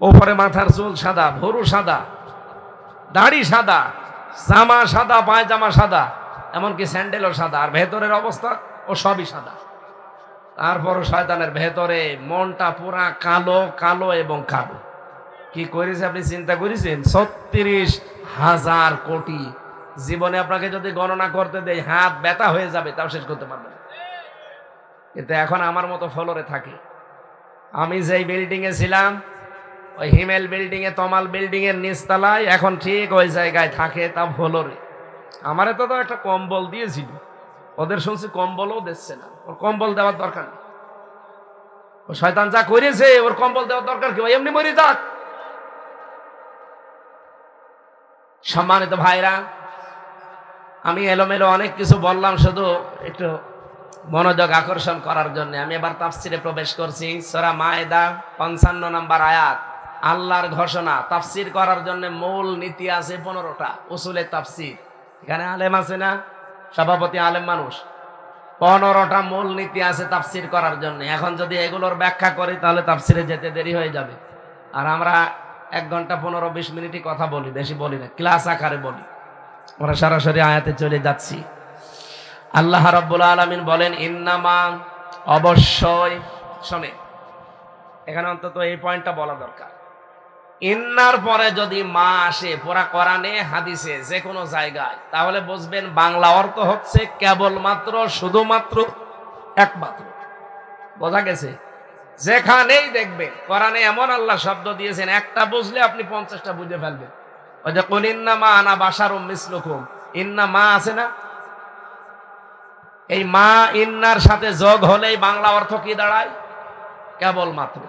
ওপরে মাথার চুল সাদা, ভরু সাদা, দাড়ি সাদা, জামা সাদা, পায়জামা সাদা, এমনকি স্যান্ডেলও সাদা, আর ভেতরের অবস্থা ও সবই সাদা। তারপরও শয়তানের ভেতরে মনটা পুরা কালো কালো এবং কালো। কি করেছে আপনি চিন্তা করেছেন? 36,000 কোটি। জীবনে আপনাকে যদি গণনা করতে দেয় হাত ব্যথা হয়ে যাবে, তাও শেষ করতে পারবেন। কিন্তু এখন আমার মতো ফ্লোরে থাকে। আমি যেই বিল্ডিং এ ছিলাম, ওই হিমেল বিল্ডিং এ, তমাল বিল্ডিং এর নিচতলায়, এখন ঠিক ওই জায়গায় থাকে, তা ফ্লোরে। আমারে তো একটা কম্বল দিয়েছিল, ওদের শুনছি কম্বলও দিচ্ছে না। ওর কম্বল দেওয়ার দরকার নেই। ও শয়তান যা করেছে, ওর কম্বল দেওয়ার দরকার কি? এমনি মরে যাক। সম্মানিত ভাইরা, আমি এলোমেলো অনেক কিছু বললাম, শুধু একটু মনোযোগ আকর্ষণ করার জন্য। আমি এবার তাফসিরে প্রবেশ করছি। সূরা মায়েদা 55 নম্বর আয়াত, আল্লাহর ঘোষণা। তাফসির করার জন্য মূল নীতি আছে 15টা, উসুলে তাফসির। এখানে আলেম আছে না, সভাপতি আলেম মানুষ। 15টা মূল নীতি আছে তাফসির করার জন্য। এখন যদি এগুলোর ব্যাখ্যা করি তাহলে তাফসিরে যেতে দেরি হয়ে যাবে। আর আমরা 1 ঘন্টা 15-20 মিনিটই কথা বলি, বেশি বলি না, ক্লাস আকারে বলি। আমরা সরাসরি আয়াতে চলে যাচ্ছি। আল্লাহ রাব্বুল আলামিন বলেন, ইন্নামা, অবশ্যই। শোনে, এখানে অন্তত এই পয়েন্টটা বলা দরকার। ইন্নার পরে যদি মা আসে পুরা কোরআনে হাদিসে যে কোনো জায়গায়, তাহলে বুঝবেন বাংলা অর্থ হচ্ছে কেবলমাত্র, শুধুমাত্র, একমাত্র। বোঝা গেছে? যেখানেই দেখবেন কোরআনে এমন আল্লাহ শব্দ দিয়েছেন, একটা বুঝলে আপনি 50টা বুঝে ফেলবেন। ওই যে কুল ইন্নামা আনা বাশারুম মিসলুকুম, ইন্না মা আছে না, এই মা ইন্নার সাথে যোগ হলেই বাংলা অর্থ কি দাঁড়ায়? কেবলমাত্র।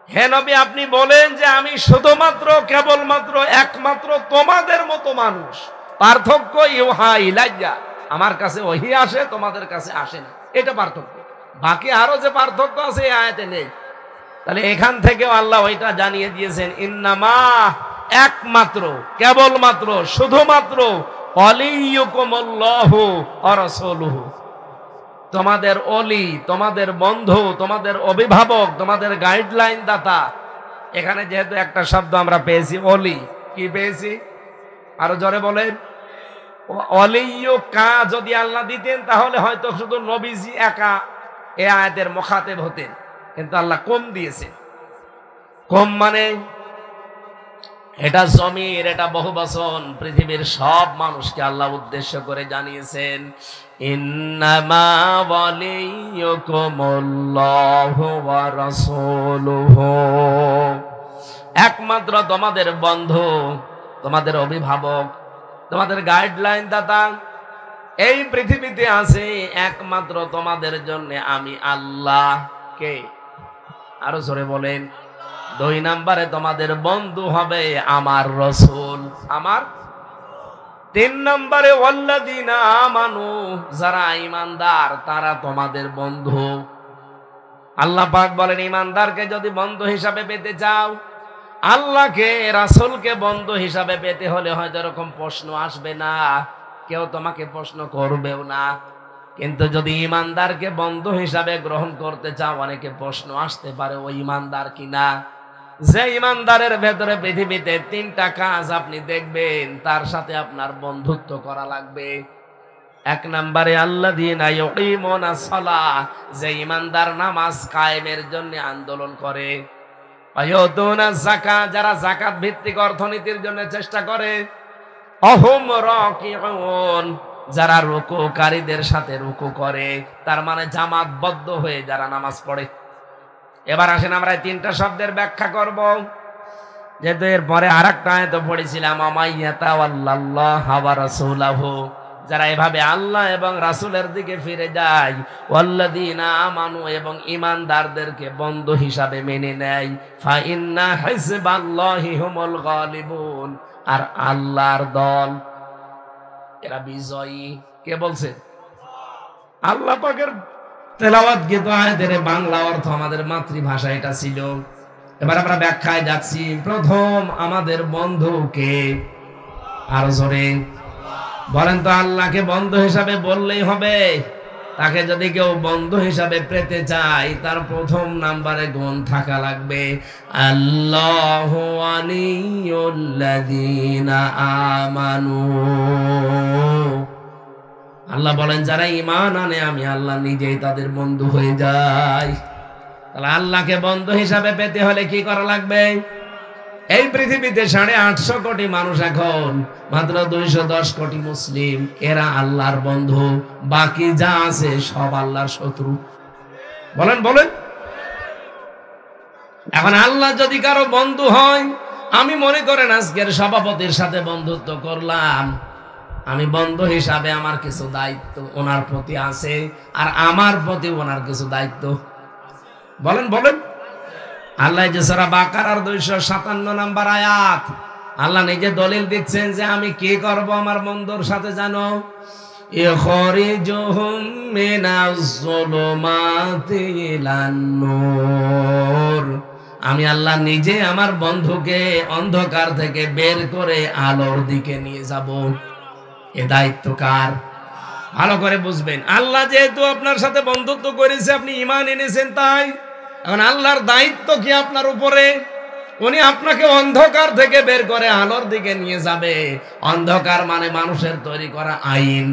হে নবী, আপনি বলেন যে আমি শুধুমাত্র, কেবলমাত্র, একমাত্র তোমাদের মতো মানুষ। পার্থক্য ইউহা ইলাইয়া, আমার কাছে ওহী আসে, তোমাদের কাছে আসে না, এটা পার্থক্য। বাকি আরো যে পার্থক্য আছে এই আয়াতে নেই। তাহলে এখান থেকেও আল্লাহ ওইটা জানিয়ে দিয়েছেন, ইন্নামা, একমাত্র, কেবলমাত্র, শুধুমাত্র, ওয়ালিয়ুকুমুল্লাহু ওয়া রাসূলুহু, তোমাদের ওলি, তোমাদের বন্ধু, তোমাদের অভিভাবক, তোমাদের গাইডলাইন দাতা। এখানে যেহেতু একটা শব্দ আমরা পেয়েছি, ওলি, কি পেয়েছি? আরো জোরে বলেন। ওলিয়ু কা যদি আল্লাহ দিতেন তাহলে হয়তো শুধু নবীজি একা এ আয়াতের মুখাতেব হতেন, কিন্তু আল্লাহ কম দিয়েছেন। কম মানে এটা জমির, এটা বহুবচন, পৃথিবীর সব মানুষকে আল্লাহ উদ্দেশ্য করে জানিয়েছেন, ইন্নামা ওয়ালিয়ুকুমুল্লাহু ওয়া রাসূলুহু, একমাত্র তোমাদের বন্ধু, তোমাদের অভিভাবক, তোমাদের গাইডলাইন দাতা এই পৃথিবীতে আছে একমাত্র তোমাদের জন্য আমি আল্লাহ। কে? আরো জোরে বলেন। 2 নম্বরে তোমাদের বন্ধু হবে আমার রাসূল, আমার। 3 নম্বরে ওয়াল্লাযিনা আমানু, যারা ঈমানদার তারা তোমাদের বন্ধু। আল্লাহ পাক বলেন, ঈমানদারকে যদি বন্ধু হিসাবে পেতে চাও, আল্লাহকে, রাসূলকে বন্ধু হিসাবে পেতে হলে হয়তো এরকম প্রশ্ন আসবে না, কেউ তোমাকে প্রশ্ন করবেও না। কিন্তু যদি ঈমানদারকে বন্ধু হিসাবে গ্রহণ করতে চাও, অনেকে প্রশ্ন আসতে পারে, ও ঈমানদার কিনা। যে ইমানদারের ভেতরে পৃথিবীতে তিনটা কাজ আপনি দেখবেন, তার সাথে আপনার বন্ধুত্ব করা লাগবে। এক নম্বরে আল্লাযীনা ইউকিমুনাস সালাহ, যে ইমানদার নামাজ কায়েমের জন্য আন্দোলন করে। ওয়ায়ুতুনাজ যাকাত, যারা যাকাত ভিত্তিক অর্থনীতির জন্য চেষ্টা করে। অহুম রাকিউন, যারা রুকুকারীদের সাথে রুকু করে, তার মানে জামাতবদ্ধ হয়ে যারা নামাজ পড়ে। এবার আসেন আমরা এই তিনটা শব্দের ব্যাখ্যা করব, যেহেতু এরপরে আরেকটা আয়াত পড়েছিলাম, আমাইয়াতাওয়াল্লাল্লাহা ওয়া রাসূলাহু, যারা এভাবে আল্লাহ এবং রাসূলের দিকে ফিরে যায়, ওয়াল্লাযীনা আমানু, এবং ঈমানদারদেরকে বন্ধু হিসাবে মেনে নেয়, ফা ইন্না হিজবাল্লাহি হুমুল গালিবুন, আর আল্লাহর দল এরা বিজয়ী। কে বলছে? আল্লাহ পাকের তেলাওয়াতকৃত আয়াতের বাংলা অর্থ আমাদের মাতৃভাষা এটা ছিল। এবার আমরা ব্যাখ্যায় যাচ্ছি। প্রথম, আমাদের বন্ধুকে, আর জোরে বলেন তো, আল্লাহকে বন্ধু হিসাবে বললেই হবে? তাকে যদি কেউ বন্ধু হিসাবে পেতে চায়, তার প্রথম নাম্বারে গুণ থাকা লাগবে, আল্লাহু ওয়ালিয়ুল্লাযীনা আমানু। আল্লাহ বলেন, যারা ঈমান আনে আমি আল্লাহ নিজেই তাদের বন্ধু হয়ে যাই। তাহলে আল্লাহকে বন্ধু হিসাবে পেতে হলে কি করা লাগবে? এই পৃথিবীতে 850 কোটি মানুষ, এখন মাত্র 210 কোটি মুসলিম, এরা আল্লাহর বন্ধু। বাকি যা আছে সব আল্লাহর শত্রু। বলেন বলেন। এখন আল্লাহ যদি কারো বন্ধু হয়, আমি মনে করেন আজকের সভাপতির সাথে বন্ধুত্ব করলাম, আমি বন্ধু হিসাবে আমার কিছু দায়িত্ব ওনার প্রতি আছে, আর আমার প্রতি ওনার কিছু দায়িত্ব। বলেন বলেন। আল্লাহ যে সূরা বাকারার 257 নম্বর আয়াত, আল্লাহ নিজে দলিল দিচ্ছেন যে আমি কি করব আমার বন্ধুর সাথে, জানো? ইখরিজুহুম মিনাজ যুলুমাতি ইলান নূর, আমি আল্লাহ নিজে আমার বন্ধুকে অন্ধকার থেকে বের করে আলোর দিকে নিয়ে যাব। এ দায়িত্ব কার? ভালো করে বুঝবেন। আল্লাহ যেহেতু আপনার সাথে বন্ধুত্ব করেছে, আপনি ঈমান এনেছেন, তাই এখন আল্লাহর দায়িত্ব কি আপনার উপরে? উনি আপনাকে অন্ধকার থেকে বের করে আলোর দিকে নিয়ে যাবে। অন্ধকার মানে মানুষের তৈরি করা আইন,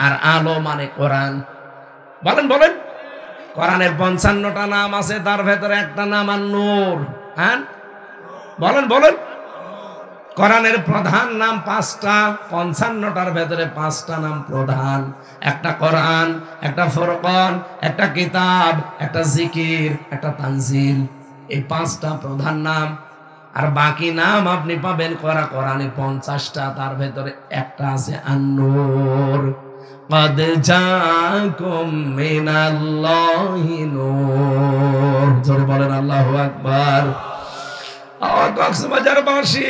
আর আলো মানে কোরআন। বলেন বলেন। কোরআনের 55টা নাম আছে, তার ভেতরে একটা নাম আর-নূর। হ্যাঁ বলেন বলেন। কোরআনের প্রধান নাম 5টা, 55টার ভেতরে 5টা নাম প্রধান। একটা কোরআন, একটা ফুরকান, একটা কিতাব, একটা জিকির, একটা তানজিল। এই 5টা প্রধান নাম। আর বাকি নাম আপনি পাবেন কোরআনে 50টা, তার ভেতরে একটা আছে আর-নূর। قد جاءكم من الله نور, জোরে বলেন আল্লাহু আকবার। কক্সবাজারবাসী,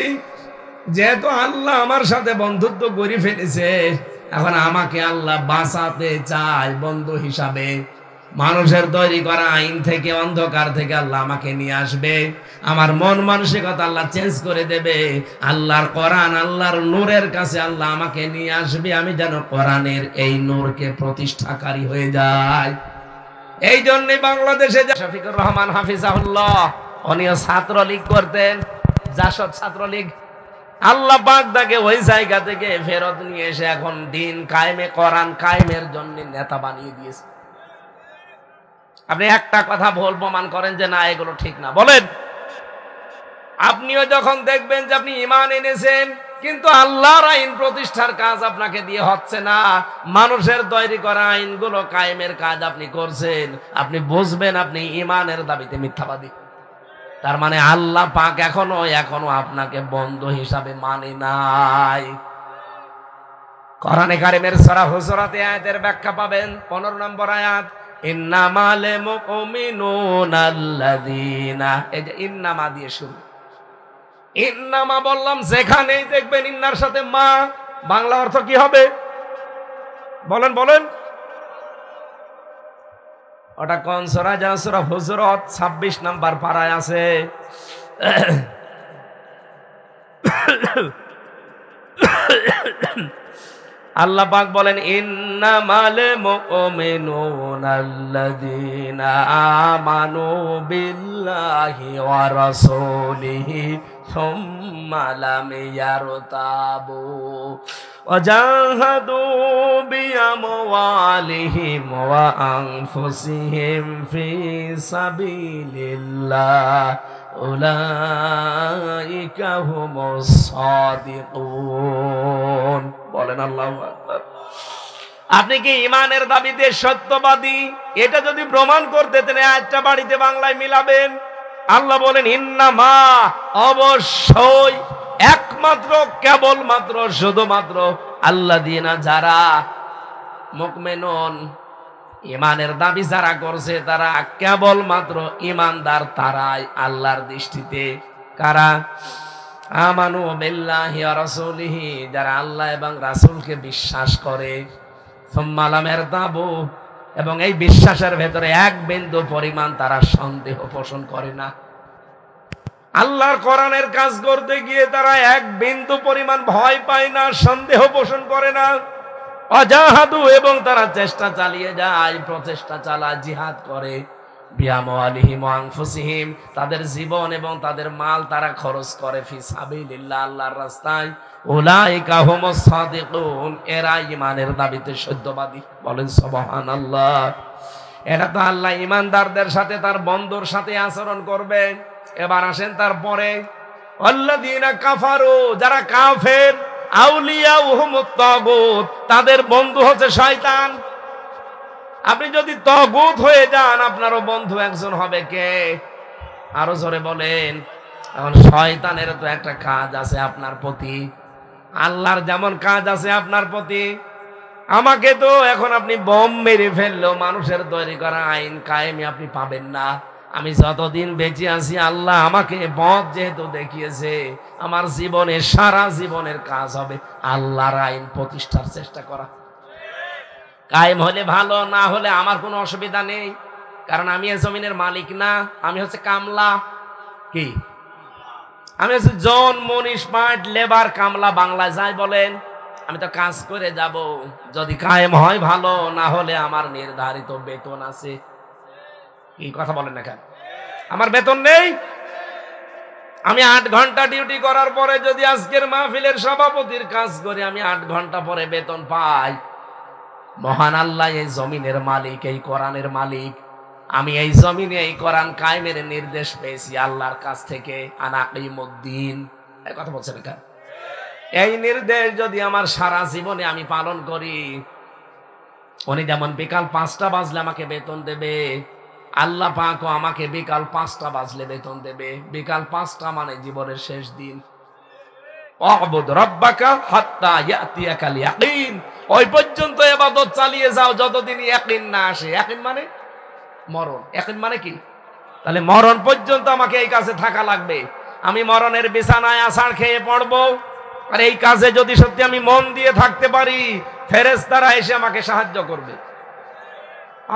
যেহেতু আল্লাহ আমার সাথে বন্ধুত্ব করে ফেলেছে, এখন আমাকে আল্লাহ বাঁচাতে চায় বন্ধু হিসাবে। মানুষের তৈরি করা আইন থেকে, অন্ধকার থেকে আল্লাহ আমাকে নিয়ে আসবে। আমার মন মানসিকতা আল্লাহ চেঞ্জ করে দেবে। আল্লাহর কোরআন, আল্লাহর নূরের কাছে আল্লাহ আমাকে নিয়ে আসবে, আমি যেন কোরআনের এই নূরকে প্রতিষ্ঠাকারী হয়ে যাই। এই জন্য বাংলাদেশে শফিকুর রহমান হাফিজাহুল্লাহ, উনিও ছাত্রলীগ করতেন, জাসদ ছাত্রলীগ। আল্লাহ পাক তাকে ওই জায়গা থেকে ফেরত নিয়ে এসে এখন দিন কায়েমে, কোরআন কায়েমের জন্য নেতা বানিয়ে দিয়েছে। আপনি একটা কথা ভুল প্রমাণ করেন যে না এগুলো ঠিক না, বলেন। আপনিও যখন দেখবেন যে আপনি ঈমান এনেছেন, কিন্তু আল্লাহর আইন প্রতিষ্ঠার কাজ আপনাকে দিয়ে হচ্ছে না, মানুষের তৈরি করা আইনগুলো কায়েমের কাজ আপনি করছেন, আপনি বুঝবেন আপনি ঈমানের দাবিতে মিথ্যাবাদী। তার মানে আল্লাহ পাক এখনো আপনাকে বন্ধু হিসাবে মানে নাই। কোরআনে কারিমের সূরা হুজুরাতে আয়াতের ব্যাখ্যা পাবেন 15 নম্বর আয়াত, ইন্নামাল মুমিনুনা আল্লাযীনা, এই যে ইন্নামা দিয়ে শুরু। ইন্নামা বললাম, যেখানেই দেখবেন ইন্নার সাথে মা, বাংলা অর্থ কি হবে? বলেন বলেন। ওটা কোন সূরা? যা সূরা হুজুরাত 26 নম্বর পারায় আছে। আল্লাহ পাক বলেন ইন্নামাল মুমিনুনা আল্লাযীনা আমানু বিল্লাহি ওয়া রাসূলিহি সুম্মা লাম ইয়ারতাবু ওয়া জাহাদু বিআমওয়ালিহিম ওয়া আনফুসিহিম ফি সাবিলিল্লাহ উলাইকা হুমুস সাদিকুন। বলেন আল্লাহু আকবার। আপনি কি ঈমানের দাবিতে সত্যবাদী? এটা যদি প্রমাণ করতে তেনে আয়াতটা বাড়িতে বাংলায় মিলাবেন। আল্লাহ বলেন ইন্নামা, অবশ্যই, একমাত্র, কেবলমাত্র, শুধুমাত্র আল্লাযীনা, যারা মুমিনুন, ঈমানের দাবি যারা করছে তারা কেবলমাত্র ঈমানদার, তারাই আল্লাহর দৃষ্টিতে। কারা? আমানু বিল্লাহি ওয়া রাসূলিহি, যারা আল্লাহ এবং রাসূলকে বিশ্বাস করে। সুম্মা লাম ইয়ারতাবু, এবং এই বিশ্বাসের ভেতরে এক বিন্দু পরিমাণ তারা সন্দেহ পোষণ করে না। আল্লাহর কোরআনের কাজ করতে গিয়ে তারা এক বিন্দু পরিমাণ ভয় পায় না, সন্দেহ পোষণ করে না। অজাহাদু, এবং তারা চেষ্টা চালিয়ে যায়, প্রচেষ্টা চালায়, জিহাদ করে। বিআমওয়ালিহিম ওয়া আনফুসিহিম, তাদের জীবন এবং তাদের মাল তারা খরচ করে ফি সাবিলিল্লাহ, আল্লাহর রাস্তায়। উলাইকা হুমুস সাদিকুন, এরা ঈমানের দাবিতে সত্যবাদী। বলেন সুবহানাল্লাহ। এটা তো আল্লাহ ঈমানদারদের সাথে, তার বন্ধুর সাথে আচরণ করবে। এবার আসেন তারপরে, আল্লাযীনা কাফারু, যারা কাফের, আউলিয়াউহুমুত তাগুত, তাদের বন্ধু হচ্ছে শয়তান। আপনি যদি তাগুত হয়ে যান, আপনারও বন্ধু একজন হবে কে? আরো জোরে বলেন। এখন শয়তানের তো একটা কাজ আছে আপনার প্রতি, আল্লাহর যেমন কাজ আছে আপনার প্রতি। আমাকে তো এখন আপনি বোম মেরে ফেললেও মানুষের তৈরি করা আইন কায়েমে আপনি পাবেন না। আমি যতদিন বেঁচে আছি, আল্লাহ আমাকে পথ যেহেতু দেখিয়েছে, আমার জীবনে, সারা জীবনের কাজ হবে আল্লাহর আইন প্রতিষ্ঠার চেষ্টা করা। কায়েম হলে ভালো, না হলে আমার কোনো অসুবিধা নেই, কারণ আমি এই জমিনের মালিক না, আমি হচ্ছে কামলা। কি? আমি হচ্ছে জন, মনীষ, পাট, লেবার, কামলা, বাংলায় যাই বলেন। আমি তো কাজ করে যাব, যদি কায়েম হয় ভালো, না হলে আমার নির্ধারিত বেতন আছে। কি কথা বলেন না কেন? আমার বেতন নেই। আমি 8 ঘন্টা ডিউটি করার পরে যদি আজকের মাহফিলের সভাপতির কাজ করি, আমি 8 ঘন্টা পরে বেতন পাই। মহান আল্লাহ এই জমিনের মালিক, এই কোরআনের মালিক। আমি এই জমিনে এই কোরআন কায়েমের নির্দেশ পেয়েছি আল্লাহর কাছ থেকে, আনাকিমুদ্দিন। এই কথা বলছেন না কেন? এই নির্দেশ যদি আমার সারা জীবনে আমি পালন করি, উনি যেমন বিকাল 5টা বাজলে আমাকে বেতন দেবে, আল্লাহ পাকও আমাকে বিকাল 5টা বাজলে বেতন দেবে। বিকাল 5টা মানে জীবনের শেষ দিন। ওয়াবুদ রাব্বাকা হাত্তা ইয়াতিয়াকাল ইয়াকিন, ওই পর্যন্ত ইবাদত চালিয়ে যাও যতদিন ইয়াকিন না আসে। ইয়াকিন মানে মরণ। ইয়াকিন মানে কি? তাহলে মরণ পর্যন্ত আমাকে এই কাজে থাকা লাগবে। আমি মরণের বিছানায় আছাড় খেয়ে পড়বো, আর এই কাজে যদি সত্যি আমি মন দিয়ে থাকতে পারি, ফেরেশতারা এসে আমাকে সাহায্য করবে।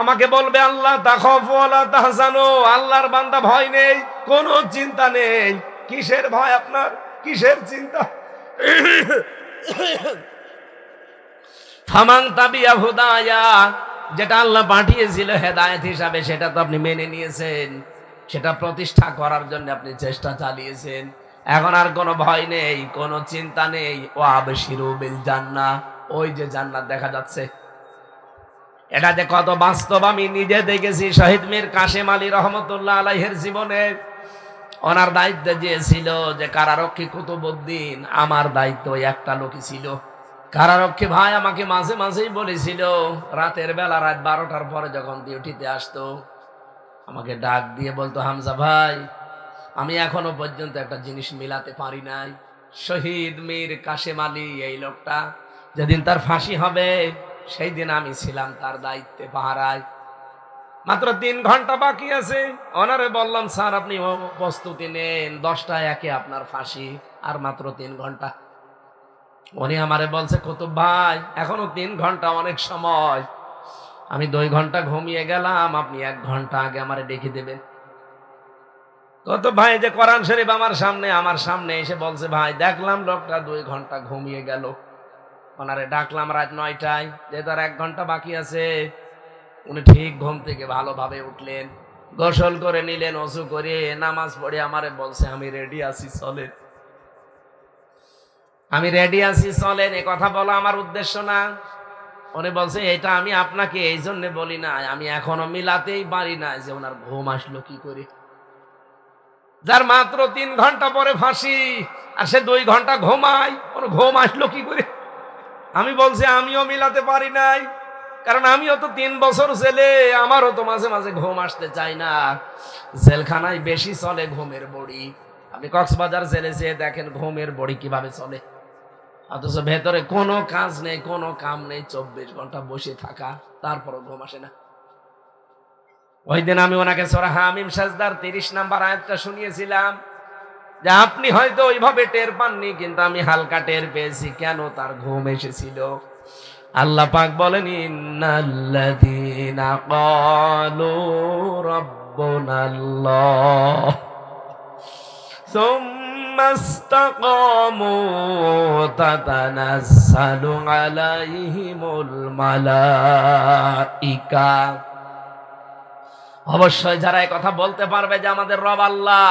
আমাকে বলবে আল্লাহ তাখাফু ওয়ালা তাহজানু, আল্লাহর বান্দা ভয় নেই, কোনো চিন্তা নেই। কিসের ভয় আপনার? কিসের চিন্তা? ফামান তাবিয়া হুদায়া, যেটা আল্লাহ পাঠিয়েছিল হেদায়েত হিসাবে, সেটা তো আপনি মেনে নিয়েছেন, সেটা প্রতিষ্ঠা করার জন্য আপনি চেষ্টা চালিয়েছেন। এখন আর কোনো ভয় নেই, কোনো চিন্তা নেই। ওয়াবশিরু বিল জান্নাহ, ওই যে জান্নাত দেখা যাচ্ছে, এটা যে কত বাস্তব আমি নিজে দেখেছি। শহীদ মীর কাশেম আলী রহমতুল্লাহ আলাইহির জীবনে ওনার দায়িত্বে যে ছিল যে কারারক্ষী কুতুবউদ্দিন, আমার দায়িত্ব একটা লোকই ছিল। কারারক্ষী ভাই আমাকে মাঝে মাঝেই বলেছিল, রাতের বেলা, রাত 12টার পরে যখন ডিউটিতে আসতো, আমাকে ডাক দিয়ে বলতো, হামজা ভাই, আমি এখনো পর্যন্ত একটা জিনিস মিলাতে পারি নাই। শহীদ মীর কাশেম আলী, এই লোকটা যেদিন তার ফাঁসি হবে সেই দিন আমি ছিলাম তার দায়িত্বে, পাহারায়। মাত্র 3 ঘন্টা বাকি আছে। ওনারে বললাম, স্যার আপনি প্রস্তুতি নেন, 10টায় একে আপনার ফাঁসি, আর মাত্র 3 ঘন্টা। উনি আমারে বলছে, কুতুব ভাই এখনো 3 ঘন্টা, অনেক সময়। আমি 2 ঘন্টা ঘুমিয়ে গেলাম, আপনি 1 ঘন্টা আগে আমারে ডেকে দেবেন। কুতুব ভাই যে কোরআন শরীফ আমার সামনে এসে বলছে, ভাই দেখলাম লোকটা 2 ঘন্টা ঘুমিয়ে গেল, ওনারে ডাকলাম রাত 9টায়, যে তার 1 ঘন্টা বাকি আছে। উনি ঠিক ঘুম থেকে ভালোভাবে উঠলেন, গোসল করে নিলেন, ওযু করে নামাজ পড়ে আমারে বলছে, আমি রেডি আছি, চলেন। আমি রেডি আছি, চলেন। এ কথা বলা আমার উদ্দেশ্য না। উনি বলছে, এটা আমি আপনাকে এই জন্য বলি না, আমি এখনো মিলাতেই পারি না যে ওনার ঘুম আসলো কি করে। যার মাত্র 3 ঘন্টা পরে ফাঁসি, আর সে 2 ঘন্টা ঘুমায়, ওর ঘুম আসলো কি করে? আমি বলছি আমিও মিলাতে পারি নাই, কারণ আমিও তো 3 বছর ছেলে, আমারও তো মাঝে মাঝে ঘুম আসতে চাই না। জেলখানায় বেশি চলে ঘুমের বড়ি। আপনি কক্সবাজার জেলে যেয়ে দেখেন ঘুমের বড়ি কিভাবে চলে, অথচ ভেতরে কোনো কাজ নেই, কোনো কাম নেই, 24 ঘন্টা বসে থাকা, তারপরও ঘুম আসে না। ওই দিন আমি ওনাকে সূরা হামিম সাজদার 30 নাম্বার আয়াতটা শুনিয়েছিলাম, যে আপনি হয়তো ওইভাবে টের পাননি, কিন্তু আমি হালকা টের পেয়েছি কেন তার ঘুম এসেছিল। আল্লাহ পাক বলেন, ইন্নাল্লাযীনা ক্বালু রাব্বুনাল্লাহ সুম্মা ইসতাকামু তাতানাজ্জালু আলাইহিমুল মালাইকা। অবশ্যই যারা এই কথা বলতে পারবে যে আমাদের রব আল্লাহ,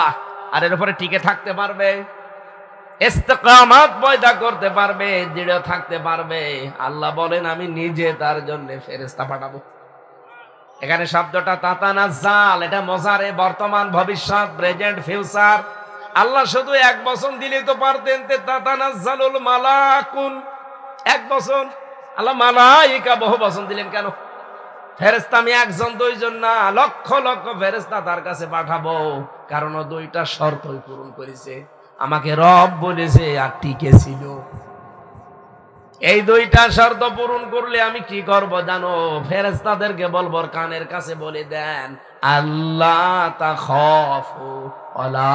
আর এর উপরে টিকে থাকতে পারবে, ইস্তিকামাত পয়দা করতে পারবে, দৃঢ় থাকতে পারবে, আল্লাহ বলেন আমি নিজে তার জন্য ফেরেশতা পাঠাবো। এখানে শব্দটা তাতানাজ্জাল, এটা মজারে, বর্তমান, ভবিষ্যৎ, প্রেজেন্ট, ফিউচার। আল্লাহ শুধু 1 বচন দিলে তো পারতেন, তাতানাজ্জালুল মালাকুন, 1 বচন। আল্লাহ মালাইকা বহু বচন দিলেন কেন? ফেরেশতা আমি 1 জন 2 জন না, লক্ষ লক্ষ ফেরেশতা তার কাছে পাঠাবো, কারণ ও 2টা শর্তই পূরণ করেছে। আমাকে রব বলেছে আর টিকে ছিল। এই 2টা শর্ত পূরণ করলে আমি কি করব জানো? ফেরেশতাদেরকে বলবো, কানের কাছে বলে দেন, আল্লাহ তাখাফু ওয়ালা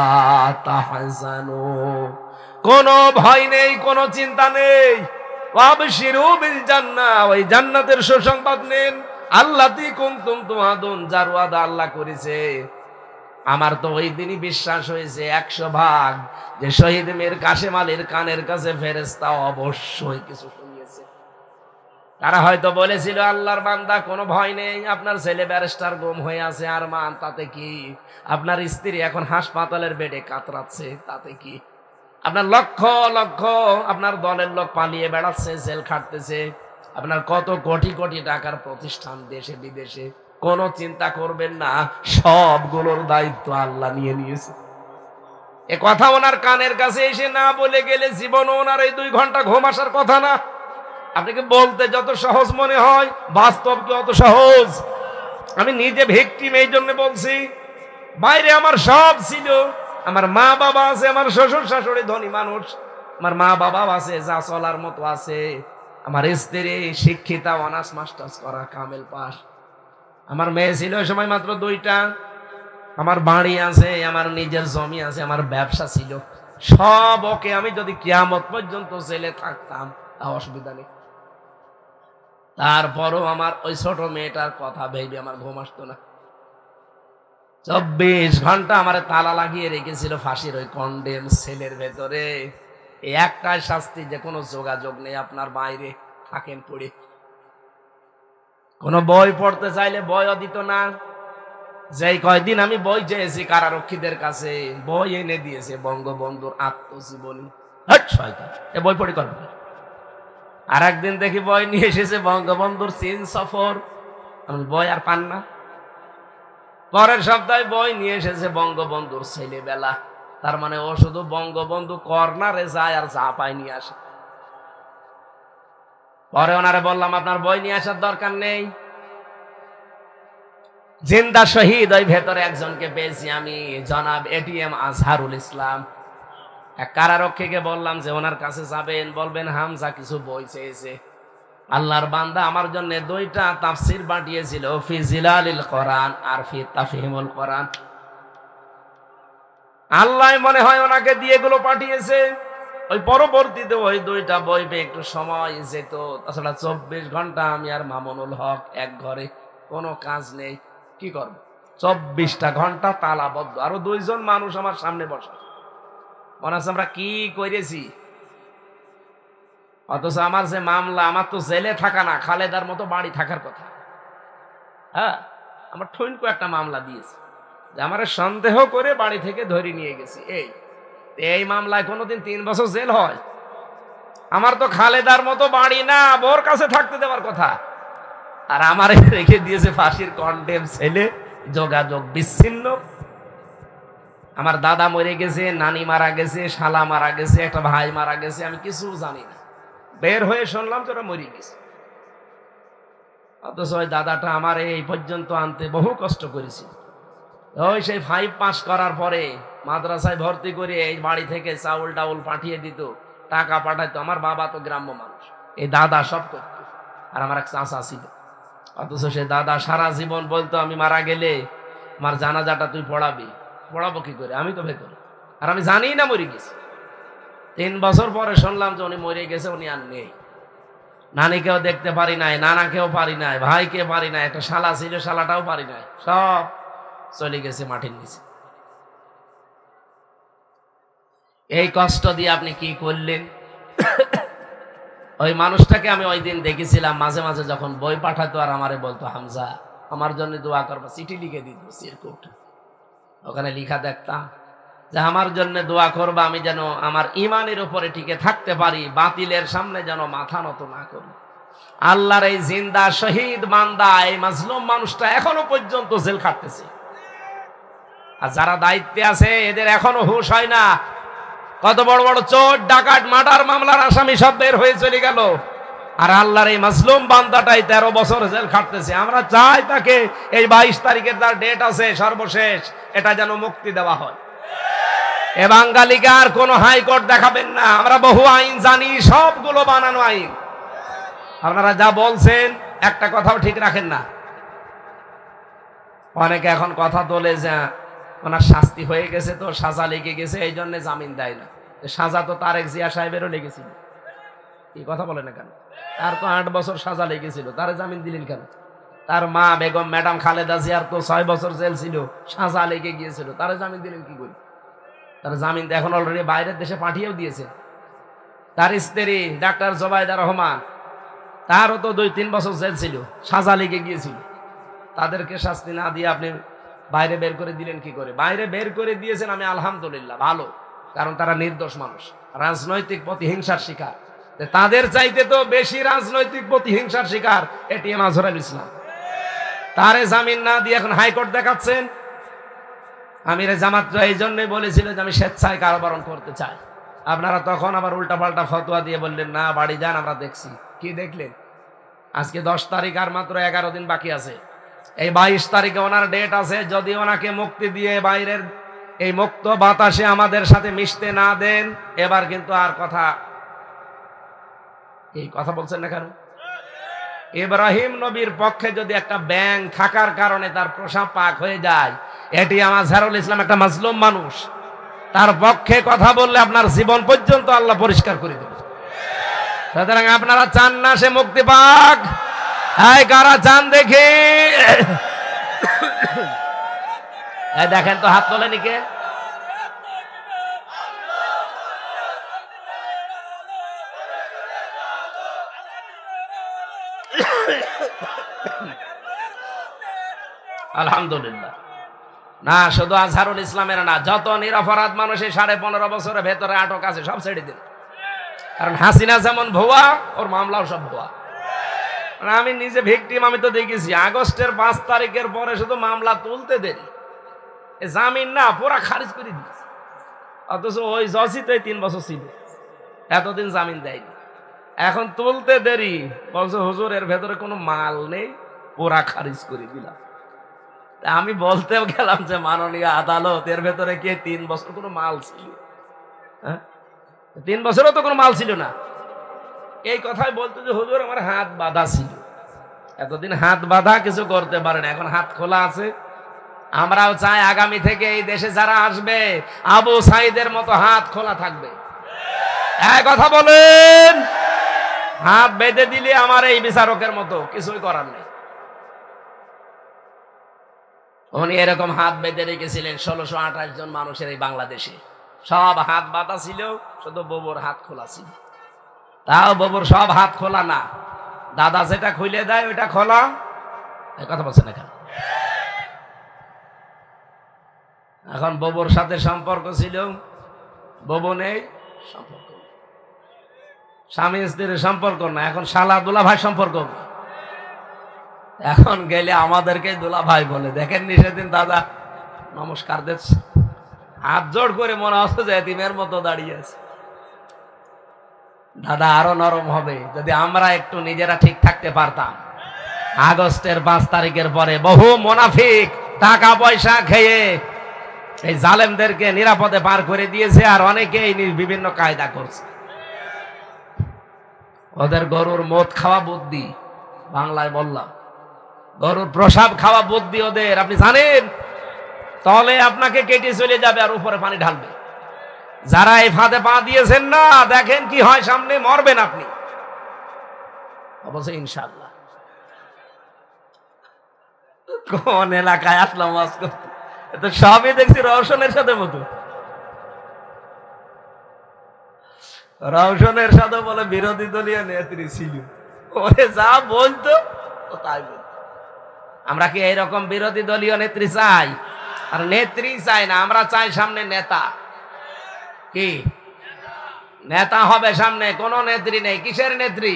তাহজানু, কোনো ভয় নেই, কোনো চিন্তা নেই। ওয়াবশিরু বিল জান্নাহ, ওই জান্নাতের সুসংবাদ নেন। আল্লাতী কুনতুম তুআদুন, যার ওয়াদা আল্লাহ করেছে। আমার তো ওই দিনই বিশ্বাস হয়েছে 100 ভাগ যে শহীদ মীর কাসেম আলীর কানের কাছে ফেরেশতা অবশ্যই কিছু শুনিয়েছে। তারা হয়তো বলেছিল, আল্লাহর বান্দা কোনো ভয় নেই, আপনার ছেলে ব্যারিস্টার গুম হয়ে আছে, আর মান তাতে কি? আপনার স্ত্রী এখন হাসপাতালের বেডে কাতরাচ্ছে, তাতে কি? আপনার লক্ষ লক্ষ আপনার দলের লোক পালিয়ে বেড়াচ্ছে, জেল খাটতেছে, আপনার কত কোটি কোটি টাকার প্রতিষ্ঠান দেশে বিদেশে, কোনো চিন্তা করবেন না, সবগুলোর দায়িত্ব আল্লাহ নিয়ে নিয়েছে। এ কথা ওনার কানের কাছে এসে না বলে গেলে জীবন ওনার এই 2 ঘন্টা ঘুম আসার কথা না। আপনাকে বলতে যত সহজ মনে হয়, বাস্তব কি অত সহজ? আমি নিজে ভিকটিম, এই জন্য বলছি। বাইরে আমার সব ছিল, আমার মা বাবা আছে, আমার শ্বশুর শাশুড়ি ধনী মানুষ, আমার মা বাবা আছে, যা চলার মতো আছে, আমার স্ত্রী শিক্ষিতা, অনার্স মাস্টার্স করা, কামেল পাস, আমার মেয়ে ছিল ওই সময় মাত্র 2টা, আমার বাড়ি আছে, আমার নিজের জমি আছে, আমার ব্যবসা ছিল, সব ওকে। আমি যদি কিয়ামত পর্যন্ত জেলে থাকতাম তা অসুবিধা নেই। তারপরও আমার ওই ছোট মেয়েটার কথা ভেবে আমার ঘুম আসতো না। 24 ঘন্টা আমার তালা লাগিয়ে রেখেছিল ফাঁসির ওই কন্ডেম সেলের ভেতরে। এই একটাই শাস্তি, যে কোনো যোগাযোগ নেই, আপনার বাইরে থাকেন পড়ে। কোন বই পড়তে চাইলে বইও দিত না। যেই কয়দিন আমি বই চেয়েছি কারারক্ষীদের কাছে, বই এনে দিয়েছে বঙ্গবন্ধুর আত্মজীবনী। এ বই পড়ি করবে। আর একদিন দেখি বই নিয়ে এসেছে বঙ্গবন্ধুর চীন সফর, আমি বই আর পান না। পরের সপ্তাহে বই নিয়ে এসেছে বঙ্গবন্ধুর ছেলেবেলা। তার মানে ও শুধু বঙ্গবন্ধু কর্নারে যায় আর যা পায় নিয়ে আসে। পরে ওনারে বললাম, আপনার বই নিয়ে আসার দরকার নেই, জিন্দা শহীদ ওই ভেতরে একজনকে পেয়েছি আমি, জনাব এটিএম আজহারুল ইসলাম। এক কারারক্ষীকে বললাম যে ওনার কাছে যাবেন, বলবেন হামজা কিছু বই চেয়েছে। আল্লাহর বান্দা আমার জন্য 2টা তাফসির পাঠিয়েছিল, ফি জিলালিল কোরআন আর ফি তাফহিমুল কোরআন। আল্লাহ মনে হয় ওনাকে দিয়ে এগুলো পাঠিয়েছে। ওই পরবর্তীতে ওই 2টা বই পেয়ে একটু সময় যেত। তাছাড়া 24 ঘন্টা আমি আর মামুনুল হক এক ঘরে, কোনো কাজ নেই, কি করব? 24টা ঘন্টা তালাবদ্ধ, আরো 2 জন মানুষ আমার সামনে বসা। মনে আছে আমরা কি করেছি? অথচ আমার যে মামলা, আমার তো জেলে থাকা না, খালেদার মতো বাড়ি থাকার কথা। হ্যাঁ, আমার ঠৈনকো একটা মামলা দিয়েছে যে আমার সন্দেহ করে বাড়ি থেকে ধরে নিয়ে গেছে। এই মামলায় কোনোদিন 3 বছর জেল হয়? আমার তো খালেদার মতো বাড়ি না, বোর কাছে থাকতে দেওয়ার কথা। আর আমার রেখে দিয়েছে ফাঁসির কন্ডেম ছেলে, যোগাযোগ বিচ্ছিন্ন। আমার দাদা মরে গেছে, নানি মারা গেছে, শালা মারা গেছে, একটা ভাই মারা গেছে, আমি কিছু জানি না। বের হয়ে শুনলাম যে ওরা মরে গেছে। অথচ ওই দাদাটা আমার এই পর্যন্ত আনতে বহু কষ্ট করেছি। ওই সেই 5 পাস করার পরে মাদ্রাসায় ভর্তি করে এই বাড়ি থেকে চাউল ডাউল পাঠিয়ে দিত, টাকা পাঠাইতো। আমার বাবা তো গ্রাম্য মানুষ, এই দাদা সব করত। আর আমার এক চাচা ছিল। অথচ সে দাদা সারা জীবন বলতো আমি মারা গেলে আমার জানাজাটা তুই পড়াবি। পড়াবো কি করে, আমি তো ভেতরে, আর আমি জানি না মরে গেছি। 3 বছর পরে শুনলাম যে উনি মরে গেছে, উনি আর নেই। নানিকেও দেখতে পারি নাই, নানাকেও পারি নাই, ভাইকে পারি নাই, একটা শালা ছিল, শালাটাও পারি নাই, সব চলে গেছে মাটির নিচে। এই কষ্ট দিয়ে আপনি কি করলেন? ওই মানুষটাকে আমি ওই দিন দেখেছিলাম, মাঝে মাঝে যখন বই পাঠাতো আর আমারে বলতো হামজা আমার জন্য দোয়া করবা, চিঠি লিখে দিত চিরকুট, ওখানে লিখা দেখতাম যে আমার জন্য দোয়া করবা, আমি যেন আমার ইমানের উপরে টিকে থাকতে পারি, বাতিলের সামনে যেন মাথা নত না করি। আল্লাহর এই জিন্দা শহীদ বান্দা, এই মাজলুম মানুষটা এখনো পর্যন্ত জেল খাটতেছে। আর যারা দায়িত্বে আছে এদের এখনো হুঁশ হয় না। কত বড় বড় চোর ডাকাত মার্ডার মামলার আসামি সব বের হয়ে চলে গেল, আর আল্লাহর এই মাজলুম বান্দাটাই 13 বছর জেল খাটতেছে। আমরা চাই তাকে এই 22 তারিখের তার ডেট আছে সর্বশেষ, এটা যেন মুক্তি দেওয়া হয়। এ বাঙালিকে আর কোন হাইকোর্ট দেখাবেন না, আমরা বহু আইন জানি, সবগুলো বানানো আইন। আপনারা যা বলছেন একটা কথাও ঠিক রাখেন না। অনেকে এখন কথা তোলে যে ওনার শাস্তি হয়ে গেছে, তো সাজা লেগে গেছে, এই জন্য জামিন দেয় না। সাজা তো তারেক জিয়া সাহেবেরও লেগেছিল, এই কথা বলে না কেন? তার তো 8 বছর সাজা লেগেছিল, তারে জামিন দিলেন কেন? তার মা বেগম ম্যাডাম খালেদা জিয়ার তো 6 বছর জেল ছিল, সাজা লেগে গিয়েছিল, তারে জামিন দিলেন কি করে? তার জামিন এখন অলরেডি বাইরের দেশে পাঠিয়েও দিয়েছে। তার স্ত্রী ডাক্তার জোবাইদা রহমান, তারও তো 2-3 বছর জেল ছিল, সাজা লেগে গিয়েছিল। তাদেরকে শাস্তি না দিয়ে আপনি বাইরে বের করে দিলেন কি করে? বাইরে বের করে দিয়েছেন, আমি আলহামদুলিল্লাহ, ভালো, কারণ তারা নির্দোষ মানুষ, রাজনৈতিক প্রতিহিংসার শিকার। তাদের চাইতে তো বেশি রাজনৈতিক প্রতিহিংসার শিকার এটিএম আজহারুল ইসলাম। তারে জামিন না দিয়ে এখন হাইকোর্ট দেখাচ্ছেন। আমিরে জামাত এই জন্যই বলেছিল যে আমি স্বেচ্ছায় কারাবরণ করতে চাই। আপনারা তখন আবার উল্টাপাল্টা ফতোয়া দিয়ে বললেন না বাড়ি যান, আমরা দেখছি। কি দেখলেন? আজকে 10 তারিখ, আর মাত্র 11 দিন বাকি আছে। এই 22 তারিখে ওনার ডেট আছে। যদি ওনাকে মুক্তি দিয়ে বাইরের এই মুক্ত বাতাসে আমাদের সাথে মিশতে না দেন, এবার কিন্তু আর কথা, এই কথা বলছেন না কেন? ইব্রাহিম নবীর পক্ষে যদি একটা ব্যাঙ থাকার কারণে তার প্রসাব পাক হয়ে যায়, এটি আমার আজহারুল ইসলাম একটা মাজলুম মানুষ, তার পক্ষে কথা বললে আপনার জীবন পর্যন্ত আল্লাহ পরিষ্কার করে দেবে। সুতরাং আপনারা চান না সে মুক্তি পাক? এই কারা চান দেখি? দেখেন তো, হাত তোলেনি কে? আলহামদুলিল্লাহ। না, শুধু আজহারুল ইসলামের না, যত নিরপরাধ মানুষ 15.5 বছরের ভেতরে আটক আছে সব ছেড়ে দিন। কারণ হাসিনা যেমন ভুয়া, ওর মামলাও সব ভুয়া। আমি নিজে ভিকটিম, আমি তো দেখেছি। আগস্টের 5 তারিখের পরে শুধু মামলা তুলতে দেরি, জামিন না পুরা খারিজ করে দিয়েছে। অথচ ওই জজই তো 3 বছর ছিল, এতদিন জামিন দেয়নি। এখন তুলতে দেরি, বলছে হুজুর এর ভেতরে কোনো মাল নেই, পুরা খারিজ করে দিলাম। আমি বলতেও গেলাম যে মাননীয় আদালত, এর ভেতরে কি 3 বছর কোনো মাল ছিল? হ্যাঁ, 3 বছরও তো কোনো মাল ছিল না। এই কথাই বলতো যে হুজুর আমার হাত বাঁধা ছিল। এতদিন হাত বাঁধা, কিছু করতে পারে না, এখন হাত খোলা আছে। আমরাও চাই আগামী থেকে এই দেশে যারা আসবে আবু সাইদের মতো হাত খোলা থাকবে। এক কথা বলেন, হাত বেঁধে দিলে আমার এই বিচারকের মতো কিছুই করার নেই। উনি এরকম হাত বেঁধে রেখেছিলেন 1628 জন মানুষের এই বাংলাদেশে, সব হাত বাঁধা ছিল, শুধু বুবুর হাত খোলা ছিল। তাও বাবুর সব হাত খোলা না, দাদা যেটা খুলে দেয় ওইটা খোলা। এই কথা বলছে না। এখন বাবুর সাথে সম্পর্ক ছিল, বাবু নেই, সম্পর্ক স্বামী স্ত্রীর সম্পর্ক না, এখন শালা দুলা ভাই সম্পর্ক। এখন গেলে আমাদেরকে দুলা ভাই বলে। দেখেননি সেদিন দাদা নমস্কার দিচ্ছে, হাত জোড় করে, মনে হচ্ছে যে এতিমের মতো দাঁড়িয়ে আছে। দাদা আরো নরম হবে যদি আমরা একটু নিজেরা ঠিক থাকতে পারতাম। আগস্টের 5 তারিখের পরে বহু মুনাফিক টাকা পয়সা খেয়ে এই জালেমদেরকে নিরাপদে পার করে দিয়েছে, আর অনেকেই বিভিন্ন কায়দা করছে। ওদের গরুর মদ খাওয়া বুদ্ধি, বাংলায় বললাম, গরুর প্রসাব খাওয়া বুদ্ধি ওদের। আপনি জানেন তলে আপনাকে কেটে চলে যাবে আর উপরে পানি ঢালবে। যারা এই ফাঁদে পা দিয়েছেন না, দেখেন কি হয়, সামনে মরবেন আপনি অবশ্যই ইনশাআল্লাহ। কোন এলাকায় আসলাম ওয়াজ করতে, তো সবই দেখছি রওশনের সাথে মতো। রওশনের সাথে বলে বিরোধী দলীয় নেত্রী ছিল, ওরে যা বলতো তাই বলতো। আমরা কি এইরকম বিরোধী দলীয় নেত্রী চাই? আর নেত্রী চাই না, আমরা চাই সামনে নেতা। কি নেতা হবে সামনে? কোন নেত্রী নেই। কিসের নেত্রী?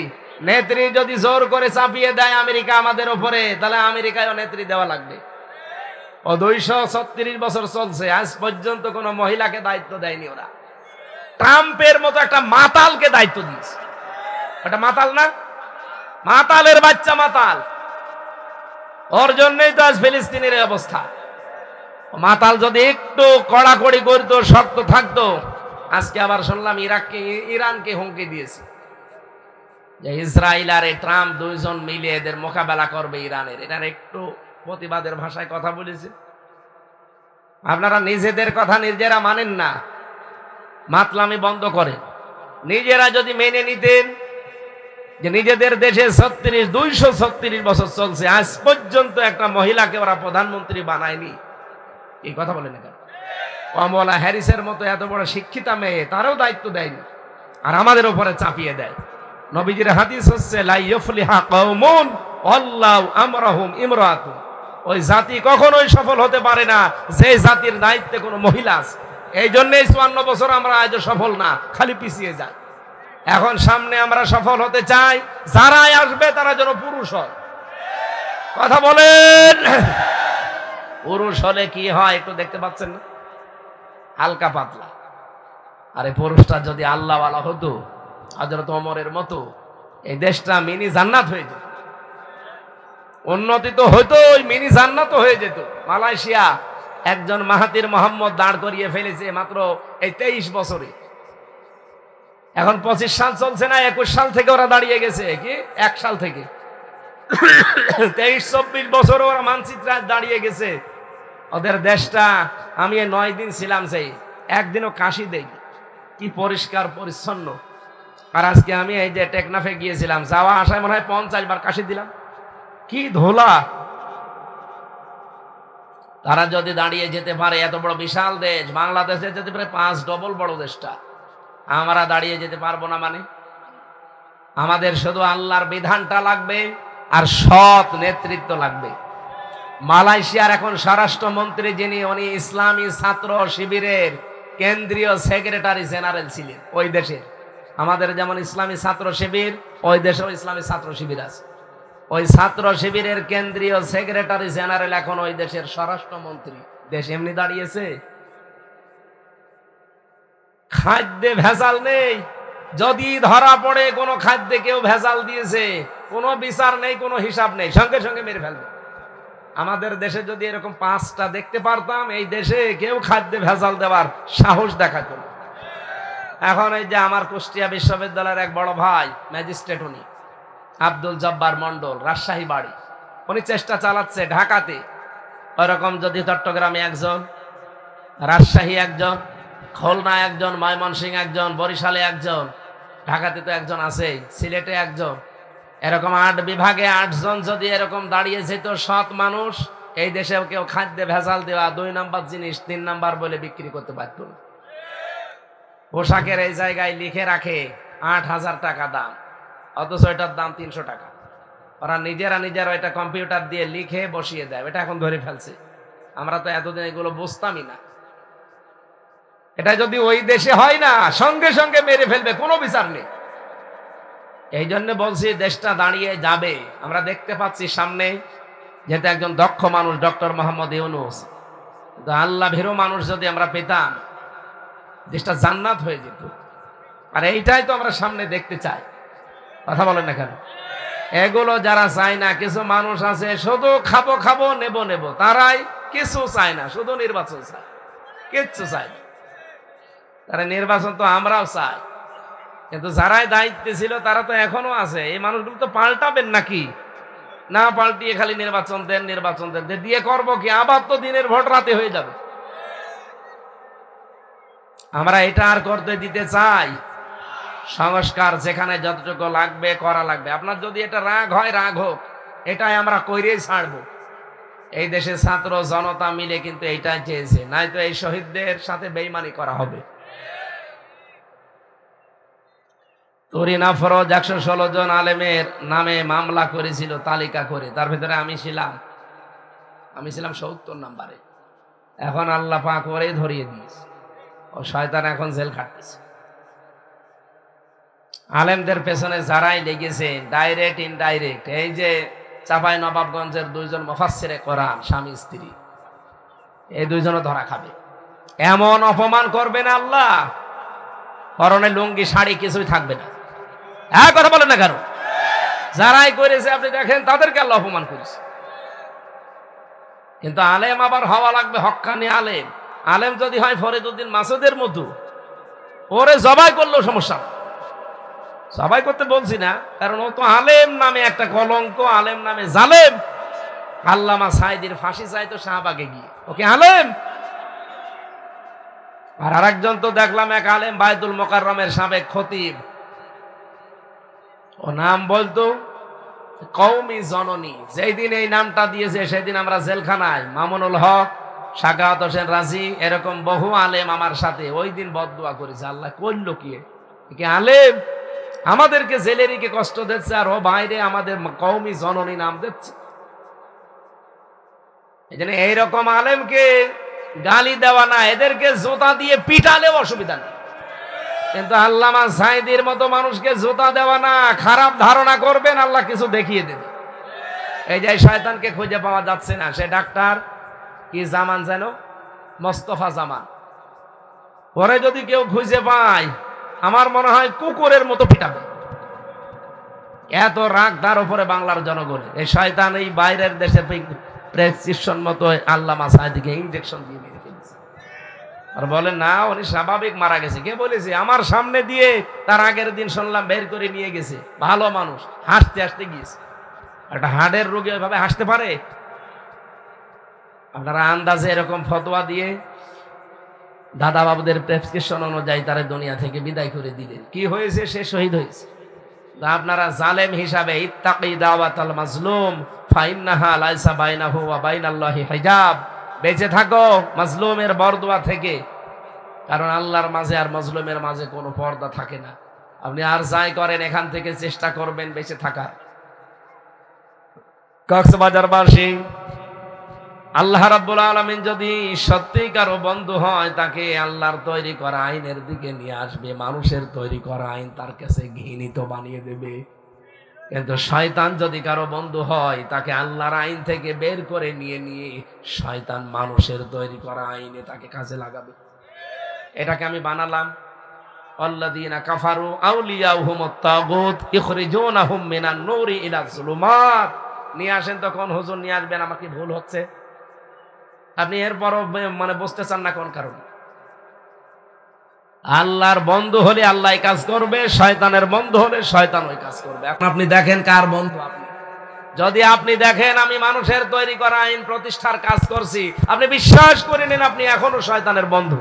নেত্রী যদি জোর করে চাপিয়ে দেয় আমেরিকা আমাদের উপরে, তাহলে আমেরিকায়ও নেত্রী দেওয়া লাগবে। ও 236 বছর চলছে, আজ পর্যন্ত কোন মহিলাকে দায়িত্ব দেয়নি ওরা। ট্রাম্পের মতো একটা মাতালকে দায়িত্ব দিয়েছে। ওটা মাতাল না? মাতালের বাচ্চা মাতাল। ওর জন্যই তো আজ ফিলিস্তিনের এই অবস্থা। মাতাল যদি একটু কড়াকড়ি করতো, শক্ত থাকতো, আজকে আবার শুনলাম ইরানকে হুমকি দিয়েছে যে ইসরায়েল আর ট্রাম্প দুইজন মিলে এদের মোকাবেলা করবে ইরানের। এটার একটু প্রতিবাদের ভাষায় কথা বলেছে। আপনারা নিজেদের কথা নিজেরা মানেন না, মাতলামি বন্ধ করে। নিজেরা যদি মেনে নিতেন যে নিজেদের দেশে 236 বছর চলছে, আজ পর্যন্ত একটা মহিলাকে ওরা প্রধানমন্ত্রী বানায়নি, এই কথা বলেন না। কমলা হ্যারিসের মতো এত বড় শিক্ষিতা মেয়ে, তারও দায়িত্ব দেয়নি, আর আমাদের উপরে চাপিয়ে দেয়। নবীজির হাদিস হচ্ছে লা ইফলিহা কওমুন আল্লাহু আমরাহুম ইমরাতুন। ওই জাতি কখনোই সফল হতে পারে না যে জাতির দায়িত্বে কোনো মহিলা আছে। এই জন্যই 54 বছর আমরা আজ সফল না, খালি পিছিয়ে যাই। এখন সামনে আমরা সফল হতে চাই, যারাই আসবে তারা যেন পুরুষ হয়। কথা বলেন। পুরুষ হলে কি হয় একটু দেখতে পাচ্ছেন না? হালকা পাতলা। আরে পুরুষটা যদি আল্লাহওয়ালা হতো, হযরত ওমরের মতো, এই দেশটা মিনি জান্নাত হয়ে যেত। উন্নতি তো হইতো, ওই মিনি জান্নাত হয়ে যেত। মালয়েশিয়া একজন মাহাতির মোহাম্মদ দাঁড় করিয়ে ফেলেছে মাত্র এই 23 বছরে। এখন 25 সাল চলছে না, 21 সাল থেকে ওরা দাঁড়িয়ে গেছে। কি 1 সাল থেকে 23-24 বছর ওরা মানচিত্রে দাঁড়িয়ে গেছে। ওদের দেশটা, আমি 9 দিন ছিলাম, সেই একদিনও কাশি দেই, কি পরিষ্কার পরিচ্ছন্ন। আর আজকে আমি এই যে টেকনাফে গিয়েছিলাম, যাওয়া আসায় মনে হয় 50 বার কাশি দিলাম, কি ধোলা। তারা যদি দাঁড়িয়ে যেতে পারে, এত বড় বিশাল দেশ, বাংলাদেশে যেতে পারে 5 ডবল বড় দেশটা, আমরা দাঁড়িয়ে যেতে পারবো না? মানে আমাদের শুধু আল্লাহর বিধানটা লাগবে আর সৎ নেতৃত্ব লাগবে। মালয়েশিয়ার এখন স্বরাষ্ট্রমন্ত্রী যিনি, উনি ইসলামী ছাত্র শিবিরের কেন্দ্রীয় সেক্রেটারি জেনারেল ছিলেন ওই দেশের। আমাদের যেমন ইসলামী ছাত্র শিবির, ওই দেশেও ইসলামী ছাত্র শিবির আছে। ওই ছাত্র শিবিরের কেন্দ্রীয় সেক্রেটারি জেনারেল এখন ওই দেশের স্বরাষ্ট্রমন্ত্রী। দেশ এমনি দাঁড়িয়েছে। খাদ্যে ভেজাল নেই, যদি ধরা পড়ে কোনো খাদ্যে কেউ ভেজাল দিয়েছে, কোনো বিচার নেই, কোনো হিসাব নেই, সঙ্গে সঙ্গে মেরে ফেলবে। আমাদের দেশে যদি এরকম 5টা দেখতে পারতাম, এই দেশে কেউ খাদ্যে ভেজাল দেওয়ার সাহস দেখাতো না। এখন এই যে আমার কুষ্টিয়া বিশ্ববিদ্যালয়ের এক বড় ভাই ম্যাজিস্ট্রেট, উনি আব্দুল জব্বার মন্ডল, রাজশাহী বাড়ি, উনি চেষ্টা চালাচ্ছে ঢাকাতে ওরকম যদি চট্টগ্রামে একজন, রাজশাহী একজন, খুলনা একজন, ময়মনসিংহ একজন, বরিশালে একজন, ঢাকাতে তো একজন আছে, সিলেটে একজন, এরকম 8 বিভাগে 8 জন যদি এরকম দাঁড়িয়ে যেত সৎ মানুষ, এই দেশেও কেউ খাদ্যে ভেজাল দেওয়া 2 নাম্বার জিনিস 3 নাম্বার বলে বিক্রি করতে পারত না। পোশাকের এই জায়গায় লিখে রাখে 8,000 টাকা দাম, অথচ এটার দাম 300 টাকা। ওরা নিজেরা এটা কম্পিউটার দিয়ে লিখে বসিয়ে দেয়, এটা এখন ধরে ফেলছে। আমরা তো এতদিন এগুলো বুঝতামই না। এটা যদি ওই দেশে হয় না, সঙ্গে সঙ্গে মেরে ফেলবে, কোনো বিচার নেই। এই জন্য বলছি দেশটা দাঁড়িয়ে যাবে। আমরা দেখতে পাচ্ছি সামনে, যেহেতু একজন দক্ষ মানুষ ডক্টর মোহাম্মদ ইউনূস, আল্লাহ ভীরু মানুষ যদি আমরা পেতাম, দেশটা জান্নাত হয়ে যেত। আর এইটাই তো আমরা সামনে দেখতে চাই। কথা বলেন না কেন? এগুলো যারা চায় না, কিছু মানুষ আছে শুধু খাবো খাবো নেবো নেবো, তারাই কিছু চায় না, শুধু নির্বাচন চায়, কিচ্ছু চায় না। তারা নির্বাচন তো আমরাও চাই, কিন্তু যারাই দায়িত্বে ছিল তারা তো এখনো আছে। এই মানুষগুলো তো পাল্টাবেন নাকি? না পাল্টিয়ে খালি নির্বাচন দেন দিয়ে করবো কি? আবার তো দিনের ভোট রাতে হয়ে যাবে। আমরা এটা আর করতে দিতে চাই? সংস্কার যেখানে যতটুকু লাগবে করা লাগবে। আপনার যদি এটা রাগ হয়, রাগ হোক, এটাই আমরা কইরেই ছাড়বো। এই দেশের ছাত্র জনতা মিলে কিন্তু এইটাই চেয়েছে, নাই তো এই শহীদদের সাথে বেইমানি করা হবে। তরিনা ফরজ 116 জন আলেমের নামে মামলা করেছিল তালিকা করে, তার ভিতরে আমি ছিলাম 70 নম্বরে। এখন আল্লাহ পাক করে ধরিয়ে দিয়েছে, ও শয়তান এখন জেল খাটতেছে। আলেমদের পেছনে যারাই লেগেছে, ডাইরেক্ট ইনডাইরেক্ট, এই যে চাপাই নবাবগঞ্জের 2 জন মুফাসসিরে কোরআন স্বামী স্ত্রী, এই 2 জনও ধরা খাবে। এমন অপমান করবেন আল্লাহ, পরনে লুঙ্গি শাড়ি কিছুই থাকবে না। হ্যাঁ, কথা বলেন না কেন? যারাই করেছে আপনি দেখেন, তাদেরকে আল্লাহ অপমান করেছে। কিন্তু আলেম আবার হওয়া লাগবে হক্কানি আলেম। আলেম যদি হয় ফরিদউদ্দিন মাসুদের মতো, ওরে জবাই করলেও সমস্যা। জবাই করতে বলছি না, কারণ ও তো আলেম নামে একটা কলঙ্ক, আলেম নামে জালেম। আল্লামা সাঈদীর ফাঁসি চাইতো শাহবাগে গিয়ে, ওকে আলেম। আর আরেকজন তো দেখলাম এক আলেম, বায়তুল মোকাররমের সাবেক খতিব, ও নাম বলতো কওমি জননী। যেই দিন এই নামটা দিয়েছে সেদিন আমরা জেলখানায়। মামুনুল হক, সাখাওয়াত হোসেন রাজি, এরকম বহু আলেম আমার সাথে ওই দিন বদদুয়া করেছে। আল্লাহ করলো কি? আলেম আমাদেরকে জেলেরিকে কষ্ট দিচ্ছে, আর ও বাইরে আমাদের কওমি জননী নাম দিচ্ছে। এই জন্য এইরকম আলেমকে গালি দেওয়া না, এদেরকে জুতা দিয়ে পিটালেও অসুবিধা নেই, কিন্তু আল্লামা সাঈদীর মতো মানুষকে জুতা দেওয়া না। খারাপ ধারণা করবেন, আল্লাহ কিছু দেখিয়ে দেবে। এই যে শয়তানকে খুঁজে পাওয়া যাচ্ছে না, সে ডাক্তার কি জামান যেন, মোস্তফা জামান, পরে যদি কেউ খুঁজে পায়, আমার মনে হয় কুকুরের মতো পিটাবে। এত রাগ তার উপরে বাংলার জনগণের। এই শয়তান এই বাইরের দেশে প্রেসক্রিপশন মতো আল্লামা সাঈদীকে ইনজেকশন দিয়ে মেরে ফেলেছে। আর বলে না, উনি স্বাভাবিক মারা গেছে। কে বলেছে? আমার সামনে দিয়ে তার আগের দিন শুনলাম বের করে নিয়ে গেছে। ভালো মানুষ, হাসতে হাসতে গিয়েছে। একটা হার্টের রোগী ওইভাবে হাসতে পারে? আপনারা আন্দাজে এরকম ফতোয়া দিয়ে দাদা বাবুদের প্রেসক্রিপশন অনুযায়ী তারা দুনিয়া থেকে বিদায় করে দিলেন। কি হয়েছে? সে শহীদ হয়েছে। আপনারা জালেম হিসাবে ইত্তাকি দাওয়াতাল মাজলুম ফাইন্নাহা লাইসা বাইনাহু ওয়া বাইনাল্লাহি হিজাব, বেঁচে থাকো মাজলুমের বরদোয়া থেকে, কারণ আল্লাহর মাঝে আর মাজলুমের মাঝে কোনো পর্দা থাকে না। আপনি আর যাই করেন, এখান থেকে চেষ্টা করবেন বেঁচে থাকার। কক্সবাজারবাসী, আল্লাহ রাব্বুল আলামিন যদি সত্যিকারও বন্ধু হয়, তাকে আল্লাহর তৈরি করা আইনের দিকে নিয়ে আসবে। মানুষের তৈরি করা আইন তার কাছে ঘৃণিত বানিয়ে দেবে। কিন্তু শয়তান যদি কারো বন্ধু হয়, তাকে আল্লাহর আইন থেকে বের করে নিয়ে শয়তান মানুষের তৈরি করা আইনে তাকে কাজে লাগাবে। এটাকে আমি বানালাম, আল্লাযীনা কাফারু আউলিয়াউহুমুত তাগুত ইখরিজুনাহুম মিনান নূরি ইলা যুলুমাত। নিয়ে আসেন তখন হুজুর নিয়ে আসবেন, আমাকে ভুল হচ্ছে। আপনি এরপরও মানে বুঝতে চান না কোন কারণে? আল্লাহর বন্ধু হলে আল্লাহ কাজ করবে, শয়তানের বন্ধু হলে শয়তান ওই কাজ করবে। এখন আপনি দেখেন কার বন্ধু আপনি। যদি আপনি দেখেন আমি মানুষের তৈরি করা আইন প্রতিষ্ঠার কাজ করছি, আপনি বিশ্বাস করে নিন আপনি এখনো শয়তানের বন্ধু।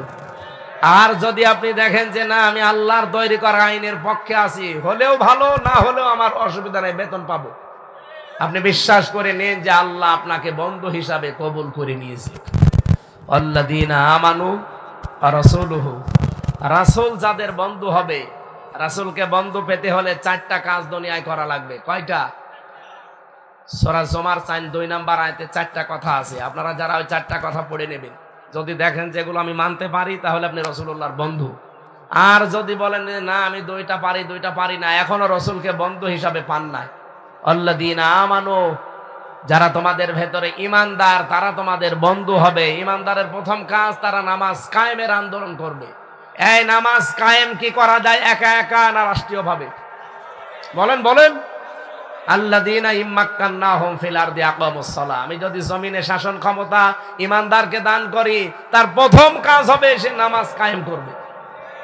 আর যদি আপনি দেখেন যে না, আমি আল্লাহর তৈরি করা আইনের পক্ষে আছি, হলেও ভালো, না হলেও আমার অসুবিধা নেই, বেতন পাবো, আপনি বিশ্বাস করে নেন যে আল্লাহ আপনাকে বন্ধু হিসাবে কবুল করে নিয়েছে। আল্লাযীনা আমানু ওয়া রাসূলুহু, রাসূল যাদের বন্ধু হবে, রাসূলকে বন্ধু পেতে হলে 4টা কাজ দুনিয়ায় করা লাগবে। কয়টা? সূরা জুমার 2 নাম্বার আয়াতে 4টা কথা আছে। আপনারা যারা ওই 4টা কথা পড়ে নেবেন, যদি দেখেন যেগুলো আমি মানতে পারি তাহলে আপনি রাসূলুল্লাহর বন্ধু। আর যদি বলেন না আমি 2টা পারি না, এখনো রাসূলকে বন্ধু হিসাবে পান নাই। আল্লাযীনা আমানু, যারা তোমাদের ভেতরে ঈমানদার তারা তোমাদের বন্ধু হবে। ঈমানদারের প্রথম কাজ তারা নামাজ কায়েমের আন্দোলন করবে। এই নামাজ কায়েম কি করা যায় একা একা না রাষ্ট্রীয়ভাবে? বলেন। আল্লাযীনা ইম্মাক্কান্নাহুম ফিল আরদি আকামুস সালাহ, আমি যদি জমিনে শাসন ক্ষমতা ঈমানদারকে দান করি তার প্রথম কাজ হবে সে নামাজ কায়েম করবে।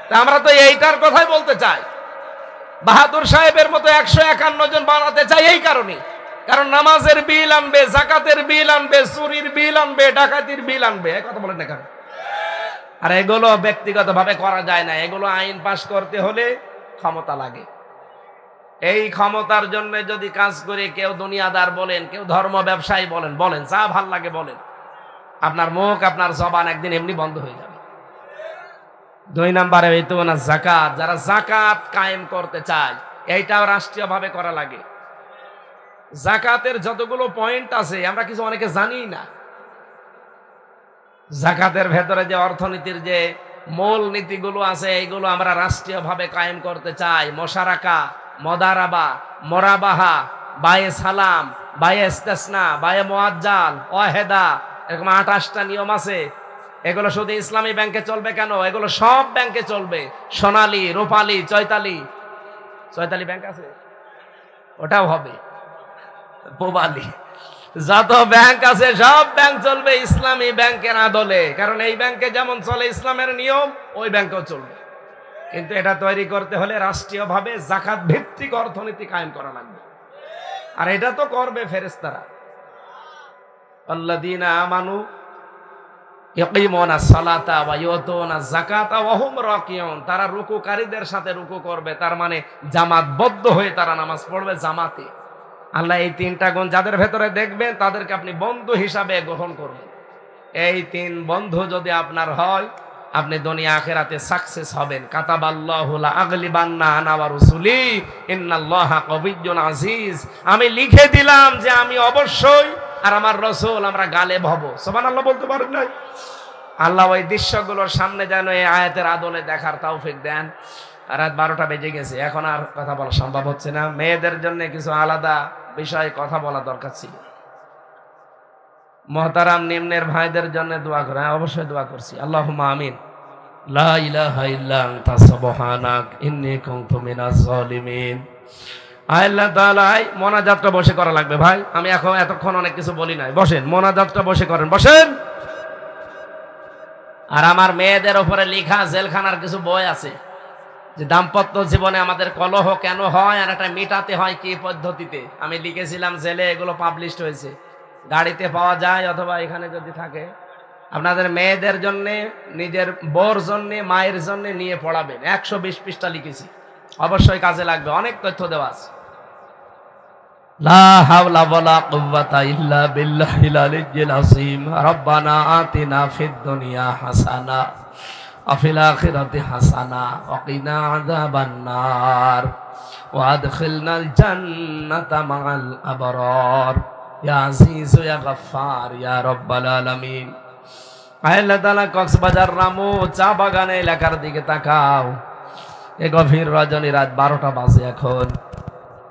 তা আমরা তো এইটার কথাই বলতে চাই। বাহাদুর সাহেবের মতো 151 জন বানাতে চাই এই কারণে, কারণ নামাজের বিল আনবে, যাকাতের বিল আনবে, চুরির বিল আনবে, ডাকাতির বিল আনবে। এই কথা বলেন না কেন? আর এগুলো ব্যক্তিগতভাবে করা যায় না, এগুলো আইন পাস করতে হলে ক্ষমতা লাগে। এই ক্ষমতার জন্য যদি কাজ করে কেউ দুনিয়াদার বলেন, কেউ ধর্ম ব্যবসায়ী বলেন যা ভাল লাগে বলেন, আপনার মুখ আপনার জবান একদিন এমনি বন্ধ হয়ে যাবে। 2 নম্বরে এই তো না যাকাত, যারা যাকাত কায়েম করতে চায় এইটাও রাষ্ট্রীয়ভাবে করা লাগে। যাকাতের যতগুলো পয়েন্ট আছে আমরা কিছু অনেকে জানি না। যাকাতের ভেতরে যে অর্থনীতির যে মূল নীতিগুলো আছে এইগুলো আমরা রাষ্ট্রীয়ভাবে কায়েম করতে চাই। মোশারাকা, মদারাবা, মোরাবাহা, বায়ে সালাম, বায়ে ইস্তেসনা, বায়ে মুআজ্জাল, ওয়াহেদা, এরকম 28টা নিয়ম আছে। এগুলো শুধু ইসলামী ব্যাংকে চলবে কেন, এগুলো সব ব্যাংকে চলবে। সোনালী, রূপালী, চৈতালি ব্যাংক আছে, ওটাও হবে। পোবালি, যত ব্যাংক আছে সব ব্যাংক চলবে ইসলামী ব্যাংকের আদলে, কারণ এই ব্যাংকে যেমন চলে ইসলামের নিয়ম ওই ব্যাংকেও চলবে। কিন্তু এটা তৈরি করতে হলে রাষ্ট্রীয়ভাবে যাকাত ভিত্তিক অর্থনীতি কায়েম করা লাগবে। আর এটা তো করবে ফেরেশতারা। আল্লাযীনা আমানু ইয়াকিমুনাস সালাতা ওয়া ইউতুনাজ যাকাতা ওয়া হুম রাকিউন, তারা রুকুকারীদের সাথে রুকু করবে, তার মানে জামাতবদ্ধ হয়ে তারা নামাজ পড়বে জামাতে। আল্লাহ এই 3টা গুণ যাদের ভেতরে দেখবেন তাদেরকে আপনি বন্ধু হিসাবে গ্রহণ করবেন। এই 3 বন্ধু যদি আপনার হয় আপনি দুনিয়া আখিরাতে সাকসেস হবেন। কাতাবাল্লাহু লা আগলিবান্না আনা ওয়া রাসূলি ইন্নাল্লাহা কাবিয়্যুন আজিজ, আমি লিখে দিলাম যে আমি অবশ্যই আর আমার রাসূল আমরা গালেব হব। সুবহানাল্লাহ বলতে পারেন না? আল্লাহ ওই দৃশ্যগুলোর সামনে যেন এই আয়াতের আদলে দেখার তৌফিক দেন। রাত 12টা বেজে গেছে, এখন আর কথা বলা সম্ভব হচ্ছে না। মেয়েদের জন্য কিছু আলাদা বিষয়ে কথা বলা দরকার ছিল। মুহতারাম নিম্নের ভাইদের জন্য দোয়া করে, অবশ্যই দোয়া করছি। আল্লাহুম্মা আমিন। লা ইলাহা ইল্লা আনতা সুবহানাক ইন্নী কুনতু মিনাজ জালিমিন। আল্লাহ তাআলা মোনাজাতটা বসে করা লাগবে ভাই, আমি এখন এতক্ষণ অনেক কিছু বলি নাই। বসেন, মোনাজাতটা বসে করেন, বসেন। আর আমার মেয়েদের উপরে লেখা জেলখানার কিছু বই আছে যে দাম্পত্য জীবনে আমাদের কলহ কেন হয় আর এটা মেটাতে হয় কি পদ্ধতিতে। আমি লিখেছিলাম, জেলে এগুলো পাবলিশড হয়েছে, গাড়িতে পাওয়া যায় অথবা এখানে যদি থাকে। আপনাদের মেয়েদের জন্য, নিজের বউর জন্য, মায়ের জন্য নিয়ে পড়াবেন। 120 পৃষ্ঠা লিখেছি, অবশ্যই কাজে লাগবে, অনেক তথ্য দেওয়া আছে। লা হাওলা ওয়ালা কুওয়াতা ইল্লা বিল্লাহিল আলিয়্যিল আযীম। রব্বানা আতিনা ফিদ দুনিয়া হাসানা ওয়া ফিল আখিরাতি হাসানা ওয়া কিনা আযাবান নার ওয়া আদখিলনাল জান্নাতা মা'আল আবরার ইয়া আজিজ ইয়া গফফার ইয়া রাব্বাল আলামিন। আল্লাহ তাআলা কক্সবাজার রামু চা বাগানে এলাকার দিকে তাকাও। এই গভীর রজনী, রাত 12টা বাজে এখন।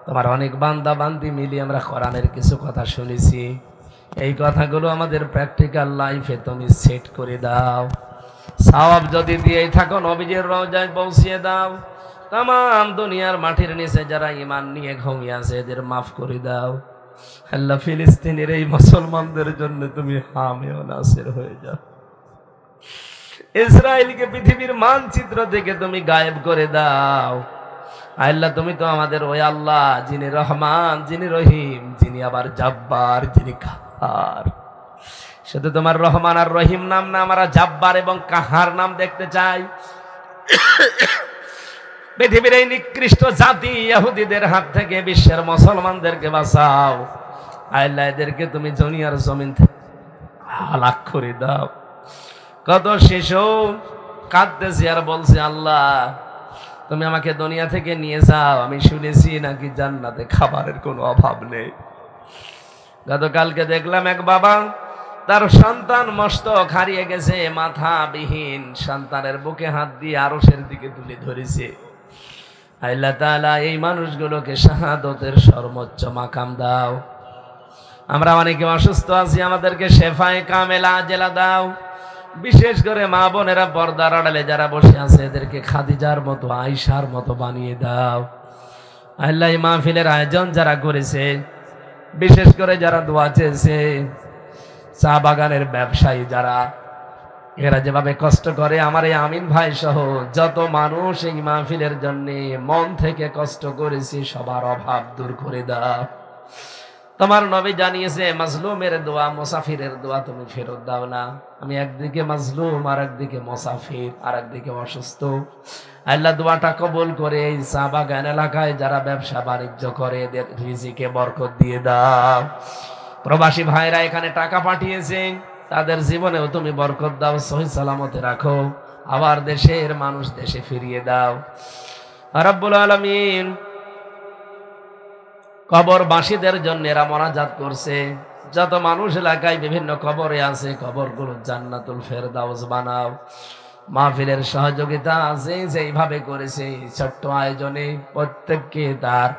তোমার অনেক বান্দা বান্দি মিলিয়ে আমরা কোরআনের কিছু কথা শুনেছি। এই কথাগুলো আমাদের প্র্যাকটিক্যাল লাইফে তুমি সেট করে দাও। সওয়াব যদি দিয়েই থাকো নবীজির রওজায় পৌঁছিয়ে দাও। তামাম দুনিয়ার মাটির নিচে যারা ঈমান নিয়ে ঘুমিয়ে আছে এদের মাফ করে দাও। আল্লাহ ফিলিস্তিনের এই মুসলমানদের জন্য তুমি হামে ও নাসির হয়ে যাও। ইসরায়েলকে পৃথিবীর মানচিত্র থেকে তুমি গায়েব করে দাও। আল্লাহ তুমি তো আমাদের ওই আল্লাহ যিনি রহমান, যিনি রহিম, যিনি আবার জাব্বার, যিনি কাহার। শুধু তোমার রহমান আর রহিম নাম না, আমরা জাব্বার এবং কাহার নাম দেখতে চাই। পৃথিবীর এই নিকৃষ্ট জাতি ইহুদিদের হাত থেকে বিশ্বের মুসলমানদেরকে বাঁচাও। আল্লাহ এদেরকে তুমি দুনিয়ার জমিন থেকে হালাক করে দাও। কত শিশু কাঁদতেছে আর বলছে, আল্লাহ তুমি আমাকে দুনিয়া থেকে নিয়ে যাও, আমি শুনেছি নাকি জান্নাতে খাবারের কোনো অভাব নেই। গতকালকে দেখলাম এক বাবা, তার সন্তান মস্তক হারিয়ে গেছে, মাথা বিহীন, সন্তানের বুকে হাত দিয়ে আরশের দিকে তুলে ধরেছে। আল্লাহ তাআলা এই মানুষগুলোকে শাহাদাতের সর্বোচ্চ মাকাম দাও। আমরা অনেকে অসুস্থ আছি, আমাদেরকে শেফায়ে কামেলা আজেলা দাও। বিশেষ করে মা বোনেরা পর্দার আড়ালে যারা বসে আছে, এদেরকে খাদিজার মতো, আয়েশার মতো বানিয়ে দাও। আল্লাহ এই মাহফিলের আয়োজন যারা করেছে, বিশেষ করে যারা দোয়া চেয়েছে, চা বাগানের ব্যবসায়ী যারা, এরা যেভাবে কষ্ট করে, আমার এই আমিন ভাই সহ যত মানুষ এই মাহফিলের জন্য মন থেকে কষ্ট করেছে, সবার অভাব দূর করে দাও। তোমার নবী জানিয়েছে, মাজলুমের দোয়া, মুসাফিরের দোয়া তুমি ফেরত দাও না। আমি একদিকে মাজলুম, আর একদিকে মুসাফির, আর একদিকে অসুস্থ। আল্লাহ দোয়াটা কবুল করে এই চা বাগান এলাকায় যারা ব্যবসা বাণিজ্য করে, এদের রিজিকে বরকত দিয়ে দাও। প্রবাসী ভাইরা এখানে টাকা পাঠিয়েছে, তাদের জীবনেও তুমি বরকত দাও, সহি সালামতে রাখো। আবার দেশের মানুষ দেশে ফিরিয়ে দাও রব্বুল আলামিন। কবরবাসীদের জন্য এরা মোনাজাত করছে, যত মানুষ এলাকায় বিভিন্ন কবরে আছে, কবরগুলো জান্নাতুল ফেরদাউস বানাও। মাহফিলের সহযোগিতা আছে যেইভাবে করেছে ছোট্ট আয়োজনে, প্রত্যেককে তার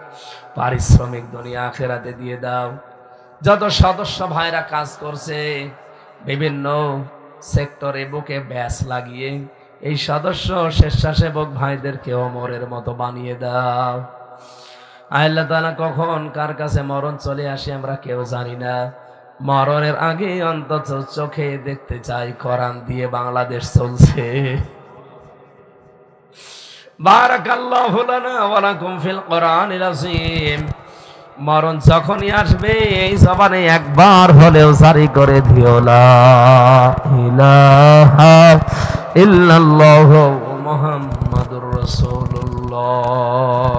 পারিশ্রমিক দুনিয়া আখিরাতে দিয়ে দাও। যত সদস্য ভাইরা কাজ করছে বিভিন্ন সেক্টরে বুকে ব্যাস লাগিয়ে, এই সদস্য স্বেচ্ছাসেবক ভাইদেরকে ওমরের মতো বানিয়ে দাও। আল্লাহ তাআলা কখন কার কাছে মরণ চলে আসে আমরা কেউ জানি না। মরণের আগে অন্তত চোখে দেখতে চাই কোরআন দিয়ে বাংলাদেশ চলছে। বারাকাল্লাহু লানা ওয়া লাকুম ফিল কোরআনিল আযীম। মরণ যখনই আসবে এই জবানে একবার হলেও জারি করে দিও, লা ইলাহা ইল্লাল্লাহু মুহাম্মাদুর রাসূলুল্লাহ।